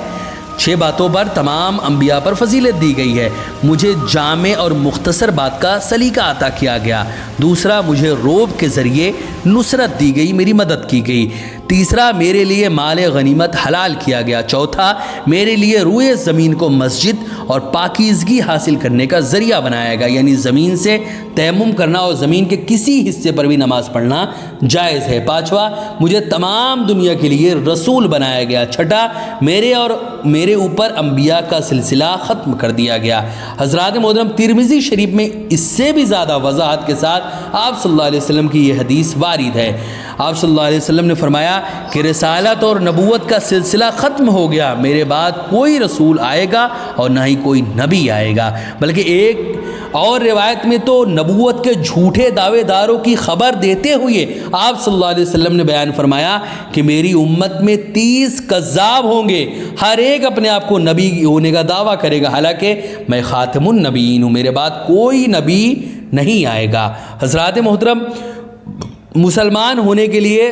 6 باتوں پر تمام انبیاء پر فضیلت دی گئی ہے۔ مجھے جامع اور مختصر بات کا سلیقہ عطا کیا گیا۔ دوسرا، مجھے روب کے ذریعے نصرت دی گئی، میری مدد کی گئی۔ تیسرا میرے لیے مال غنیمت حلال کیا گیا، چوتھا میرے لیے روئے زمین کو مسجد اور پاکیزگی حاصل کرنے کا ذریعہ بنایا گیا، یعنی زمین سے تیمم کرنا اور زمین کے کسی حصے پر بھی نماز پڑھنا جائز ہے۔ پانچواں مجھے تمام دنیا کے لیے رسول بنایا گیا، چھٹا میرے اور میرے اوپر انبیاء کا سلسلہ ختم کر دیا گیا۔ حضرات محترم ترمذی شریف میں اس سے بھی زیادہ وضاحت کے ساتھ آپ صلی اللہ علیہ وسلم کی یہ حدیث وارد ہے۔ آپ صلی اللہ علیہ وسلم نے فرمایا کہ رسالت اور نبوت کا سلسلہ ختم ہو گیا، میرے بعد کوئی رسول آئے گا اور نہ ہی کوئی نبی آئے گا، بلکہ ایک اور روایت میں تو نبوت کے جھوٹے دعوے داروں کی خبر دیتے ہوئے آپ صلی اللہ علیہ وسلم نے بیان فرمایا کہ میری امت میں 30 کذاب ہوں گے، ہر ایک اپنے آپ کو نبی ہونے کا دعویٰ کرے گا، حالانکہ میں خاتم النبیین ہوں، میرے بعد کوئی نبی نہیں آئے گا۔ حضرات محترم مسلمان ہونے کے لیے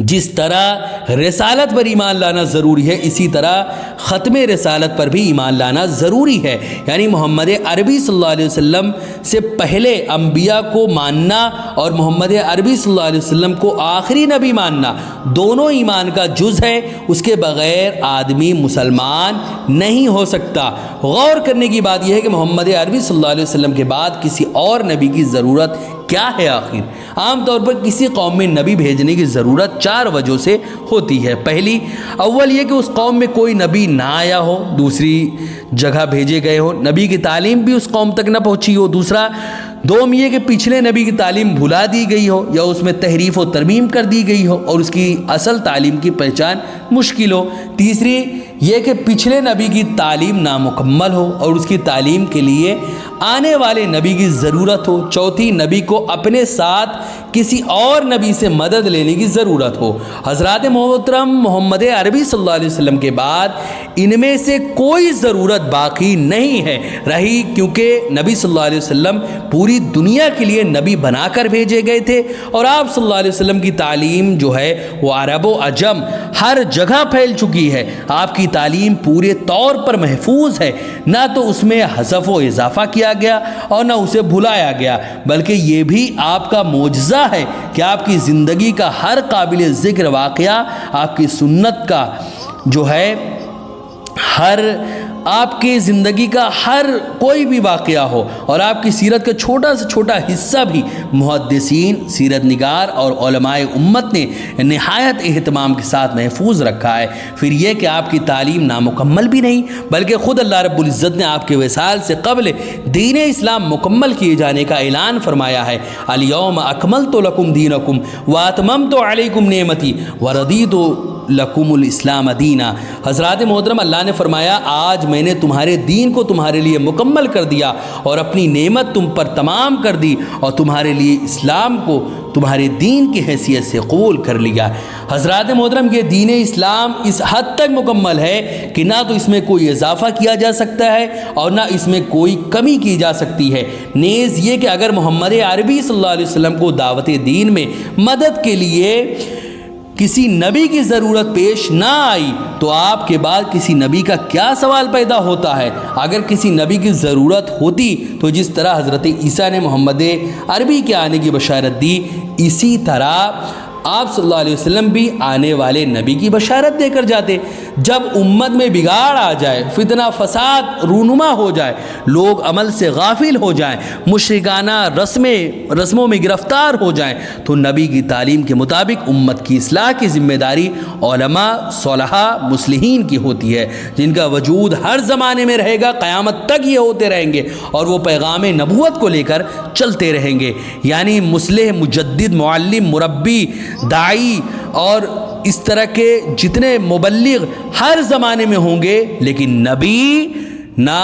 جس طرح رسالت پر ایمان لانا ضروری ہے، اسی طرح ختم رسالت پر بھی ایمان لانا ضروری ہے، یعنی محمد عربی صلی اللہ علیہ وسلم سے پہلے انبیاء کو ماننا اور محمد عربی صلی اللہ علیہ وسلم کو آخری نبی ماننا دونوں ایمان کا جز ہے، اس کے بغیر آدمی مسلمان نہیں ہو سکتا۔ غور کرنے کی بات یہ ہے کہ محمد عربی صلی اللہ علیہ وسلم کے بعد کسی اور نبی کی ضرورت کیا ہے؟ آخر عام طور پر کسی قوم میں نبی بھیجنے کی ضرورت 4 وجہوں سے ہوتی ہے۔ پہلی اول یہ کہ اس قوم میں کوئی نبی نہ آیا ہو، دوسری جگہ بھیجے گئے ہو، نبی کی تعلیم بھی اس قوم تک نہ پہنچی ہو، دوم یہ کہ پچھلے نبی کی تعلیم بھلا دی گئی ہو یا اس میں تحریف و ترمیم کر دی گئی ہو اور اس کی اصل تعلیم کی پہچان مشکل ہو، تیسری یہ کہ پچھلے نبی کی تعلیم نامکمل ہو اور اس کی تعلیم کے لیے آنے والے نبی کی ضرورت ہو، چوتھی نبی کو اپنے ساتھ کسی اور نبی سے مدد لینے کی ضرورت ہو۔ حضرات محترم محمد عربی صلی اللہ علیہ وسلم کے بعد ان میں سے کوئی ضرورت باقی نہیں ہے رہی، کیونکہ نبی صلی اللہ علیہ وسلم پوری دنیا کے لیے نبی بنا کر بھیجے گئے تھے اور آپ صلی اللہ علیہ وسلم کی تعلیم جو ہے وہ عرب و عجم ہر جگہ پھیل چکی ہے۔ آپ کی تعلیم پورے طور پر محفوظ ہے، نہ تو اس میں حذف و اضافہ کیا گیا اور نہ اسے بھلایا گیا، بلکہ یہ بھی آپ کا معجزہ ہے کہ آپ کی زندگی کا ہر قابل ذکر واقعہ آپ کی سنت کا جو ہے آپ کی زندگی کا ہر کوئی بھی واقعہ ہو اور آپ کی سیرت کا چھوٹا سے چھوٹا حصہ بھی محدثین، سیرت نگار اور علماء امت نے نہایت اہتمام کے ساتھ محفوظ رکھا ہے۔ پھر یہ کہ آپ کی تعلیم نامکمل بھی نہیں، بلکہ خود اللہ رب العزت نے آپ کے وصال سے قبل دین اسلام مکمل کیے جانے کا اعلان فرمایا ہے، الیوم اکملت لکم دینکم واتممت علیکم نعمتی وردیت لکم الاسلام دینا۔ حضرات محترم اللہ نے فرمایا آج میں نے تمہارے دین کو تمہارے لیے مکمل کر دیا اور اپنی نعمت تم پر تمام کر دی اور تمہارے لیے اسلام کو تمہارے دین کی حیثیت سے قبول کر لیا۔ حضرات محترم یہ دین اسلام اس حد تک مکمل ہے کہ نہ تو اس میں کوئی اضافہ کیا جا سکتا ہے اور نہ اس میں کوئی کمی کی جا سکتی ہے۔ نیز یہ کہ اگر محمد عربی صلی اللہ علیہ وسلم کو دعوت دین میں مدد کے لیے کسی نبی کی ضرورت پیش نہ آئی تو آپ کے بعد کسی نبی کا کیا سوال پیدا ہوتا ہے؟ اگر کسی نبی کی ضرورت ہوتی تو جس طرح حضرت عیسیٰ نے محمد عربی کے آنے کی بشارت دی، اسی طرح آپ صلی اللہ علیہ وسلم بھی آنے والے نبی کی بشارت دے کر جاتے۔ جب امت میں بگاڑ آ جائے، فتنہ فساد رونما ہو جائے، لوگ عمل سے غافل ہو جائیں، مشرکانہ رسموں میں گرفتار ہو جائیں، تو نبی کی تعلیم کے مطابق امت کی اصلاح کی ذمہ داری علماء، صلحاء، مصلحین کی ہوتی ہے، جن کا وجود ہر زمانے میں رہے گا، قیامت تک یہ ہوتے رہیں گے اور وہ پیغام نبوت کو لے کر چلتے رہیں گے۔ یعنی مصلح، مجدد، معلم، مربی، داعی اور اس طرح کے جتنے مبلغ ہر زمانے میں ہوں گے، لیکن نبی نہ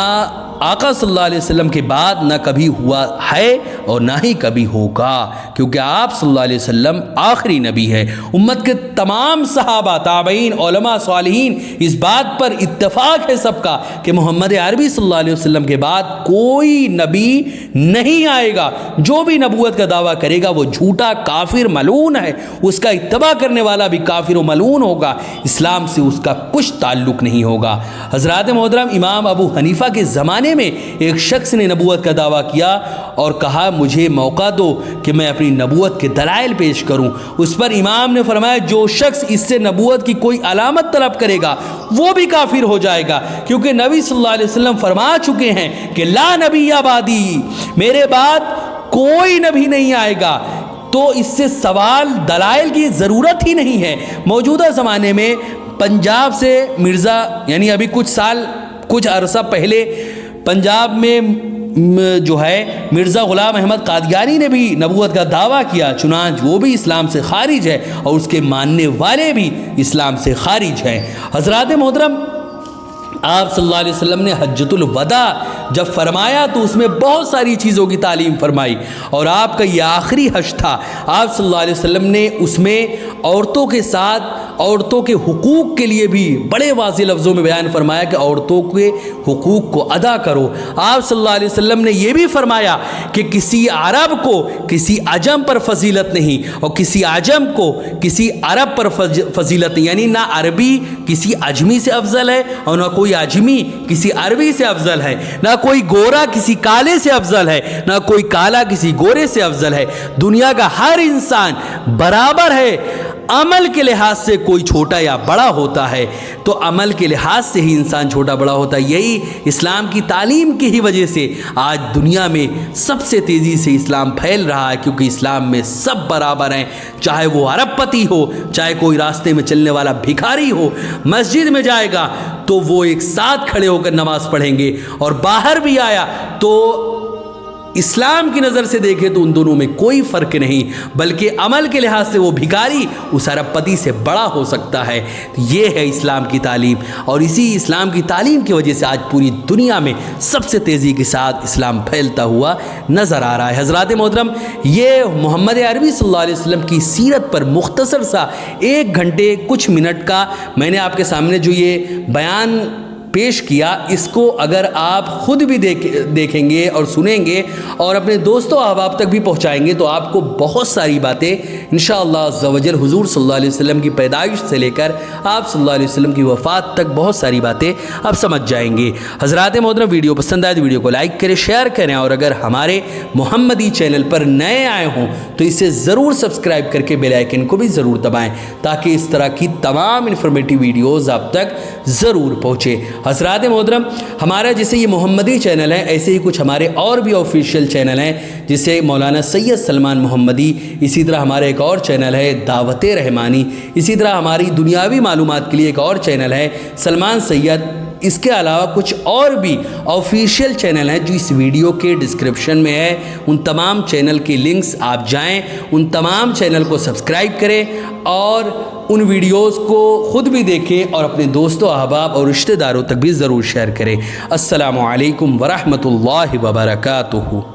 آقا صلی اللہ علیہ وسلم کے بعد نہ کبھی ہوا ہے اور نہ ہی کبھی ہوگا، کیونکہ آپ صلی اللہ علیہ وسلم آخری نبی ہے۔ امت کے تمام صحابہ، تابعین، علماء، صالحین اس بات پر اتفاق ہے سب کا کہ محمد عربی صلی اللہ علیہ وسلم کے بعد کوئی نبی نہیں آئے گا۔ جو بھی نبوت کا دعویٰ کرے گا وہ جھوٹا، کافر، ملعون ہے، اس کا اتباع کرنے والا بھی کافر و ملعون ہوگا، اسلام سے اس کا کچھ تعلق نہیں ہوگا۔ حضرات محترم امام ابو حنیفہ کے زمانے زمانے میں ایک شخص نے نبوت کا دعویٰ کیا اور کہا مجھے موقع دو کہ میں اپنی نبوت کے دلائل پیش کروں، اس پر امام نے فرمایا جو شخص اس سے نبوت کی کوئی علامت طلب کرے گا وہ بھی کافر ہو جائے گا، کیونکہ نبی صلی اللہ علیہ وسلم فرما چکے ہیں کہ لا نبی بعدی، میرے بعد کوئی نبی نہیں آئے گا۔ تو اس سے سوال دلائل کی ضرورت ہی نہیں ہے۔ موجودہ زمانے میں پنجاب سے مرزا، یعنی ابھی کچھ عرصہ پہلے پنجاب میں جو ہے مرزا غلام احمد قادیانی نے بھی نبوت کا دعویٰ کیا، چنانچہ وہ بھی اسلام سے خارج ہے اور اس کے ماننے والے بھی اسلام سے خارج ہیں۔ حضرات محترم، آپ صلی اللہ علیہ وسلم نے حجۃ الوداع جب فرمایا تو اس میں بہت ساری چیزوں کی تعلیم فرمائی، اور آپ کا یہ آخری حج تھا۔ آپ صلی اللہ علیہ وسلم نے اس میں عورتوں کے ساتھ عورتوں کے حقوق کے لیے بھی بڑے واضح لفظوں میں بیان فرمایا کہ عورتوں کے حقوق کو ادا کرو۔ آپ صلی اللہ علیہ وسلم نے یہ بھی فرمایا کہ کسی عرب کو کسی عجم پر فضیلت نہیں، اور کسی عجم کو کسی عرب پر فضیلت نہیں، یعنی نہ عربی کسی عجمی سے افضل ہے اور نہ کوئی عجمی کسی عربی سے افضل ہے، نہ کوئی گورا کسی کالے سے افضل ہے، نہ کوئی کالا کسی گورے سے افضل ہے۔ دنیا کا ہر انسان برابر ہے، عمل کے لحاظ سے کوئی چھوٹا یا بڑا ہوتا ہے تو عمل کے لحاظ سے ہی انسان چھوٹا بڑا ہوتا ہے۔ یہی اسلام کی تعلیم کی ہی وجہ سے آج دنیا میں سب سے تیزی سے اسلام پھیل رہا ہے، کیونکہ اسلام میں سب برابر ہیں، چاہے وہ ارب پتی ہو، چاہے کوئی راستے میں چلنے والا بھکاری ہو، مسجد میں جائے گا تو وہ ایک ساتھ کھڑے ہو کر نماز پڑھیں گے، اور باہر بھی آیا تو اسلام کی نظر سے دیکھے تو ان دونوں میں کوئی فرق نہیں، بلکہ عمل کے لحاظ سے وہ بھکاری اس ارب پتی سے بڑا ہو سکتا ہے۔ یہ ہے اسلام کی تعلیم، اور اسی اسلام کی تعلیم کی وجہ سے آج پوری دنیا میں سب سے تیزی کے ساتھ اسلام پھیلتا ہوا نظر آ رہا ہے۔ حضرات محترم، یہ محمد عربی صلی اللہ علیہ وسلم کی سیرت پر مختصر سا 1 گھنٹے کچھ منٹ کا میں نے آپ کے سامنے جو یہ بیان پیش کیا، اس کو اگر آپ خود بھی دیکھیں گے اور سنیں گے اور اپنے دوستوں احباب تک بھی پہنچائیں گے تو آپ کو بہت ساری باتیں انشاءاللہ عز و جل حضور صلی اللہ علیہ وسلم کی پیدائش سے لے کر آپ صلی اللہ علیہ وسلم کی وفات تک بہت ساری باتیں آپ سمجھ جائیں گے۔ حضرات محترم، ویڈیو پسند آئے تو ویڈیو کو لائک کریں، شیئر کریں، اور اگر ہمارے محمدی چینل پر نئے آئے ہوں تو اسے ضرور سبسکرائب کر کے بیل آئیکن کو بھی ضرور دبائیں تاکہ اس طرح کی تمام انفارمیٹیو ویڈیوز آپ تک ضرور پہنچے۔ حضرات محترم، ہمارا جیسے یہ محمدی چینل ہے، ایسے ہی کچھ ہمارے اور بھی آفیشیل چینل ہیں، جیسے مولانا سید سلمان محمدی، اسی طرح ہمارا ایک اور چینل ہے دعوت رحمانی، اسی طرح ہماری دنیاوی معلومات کے لیے ایک اور چینل ہے سلمان سید۔ اس کے علاوہ کچھ اور بھی آفیشیل چینل ہیں جو اس ویڈیو کے ڈسکرپشن میں ہے، ان تمام چینل کے لنکس آپ جائیں، ان تمام چینل کو سبسکرائب کریں اور ان ویڈیوز کو خود بھی دیکھیں اور اپنے دوستوں احباب اور رشتہ داروں تک بھی ضرور شیئر کریں۔ السلام علیکم ورحمۃ اللہ وبرکاتہ۔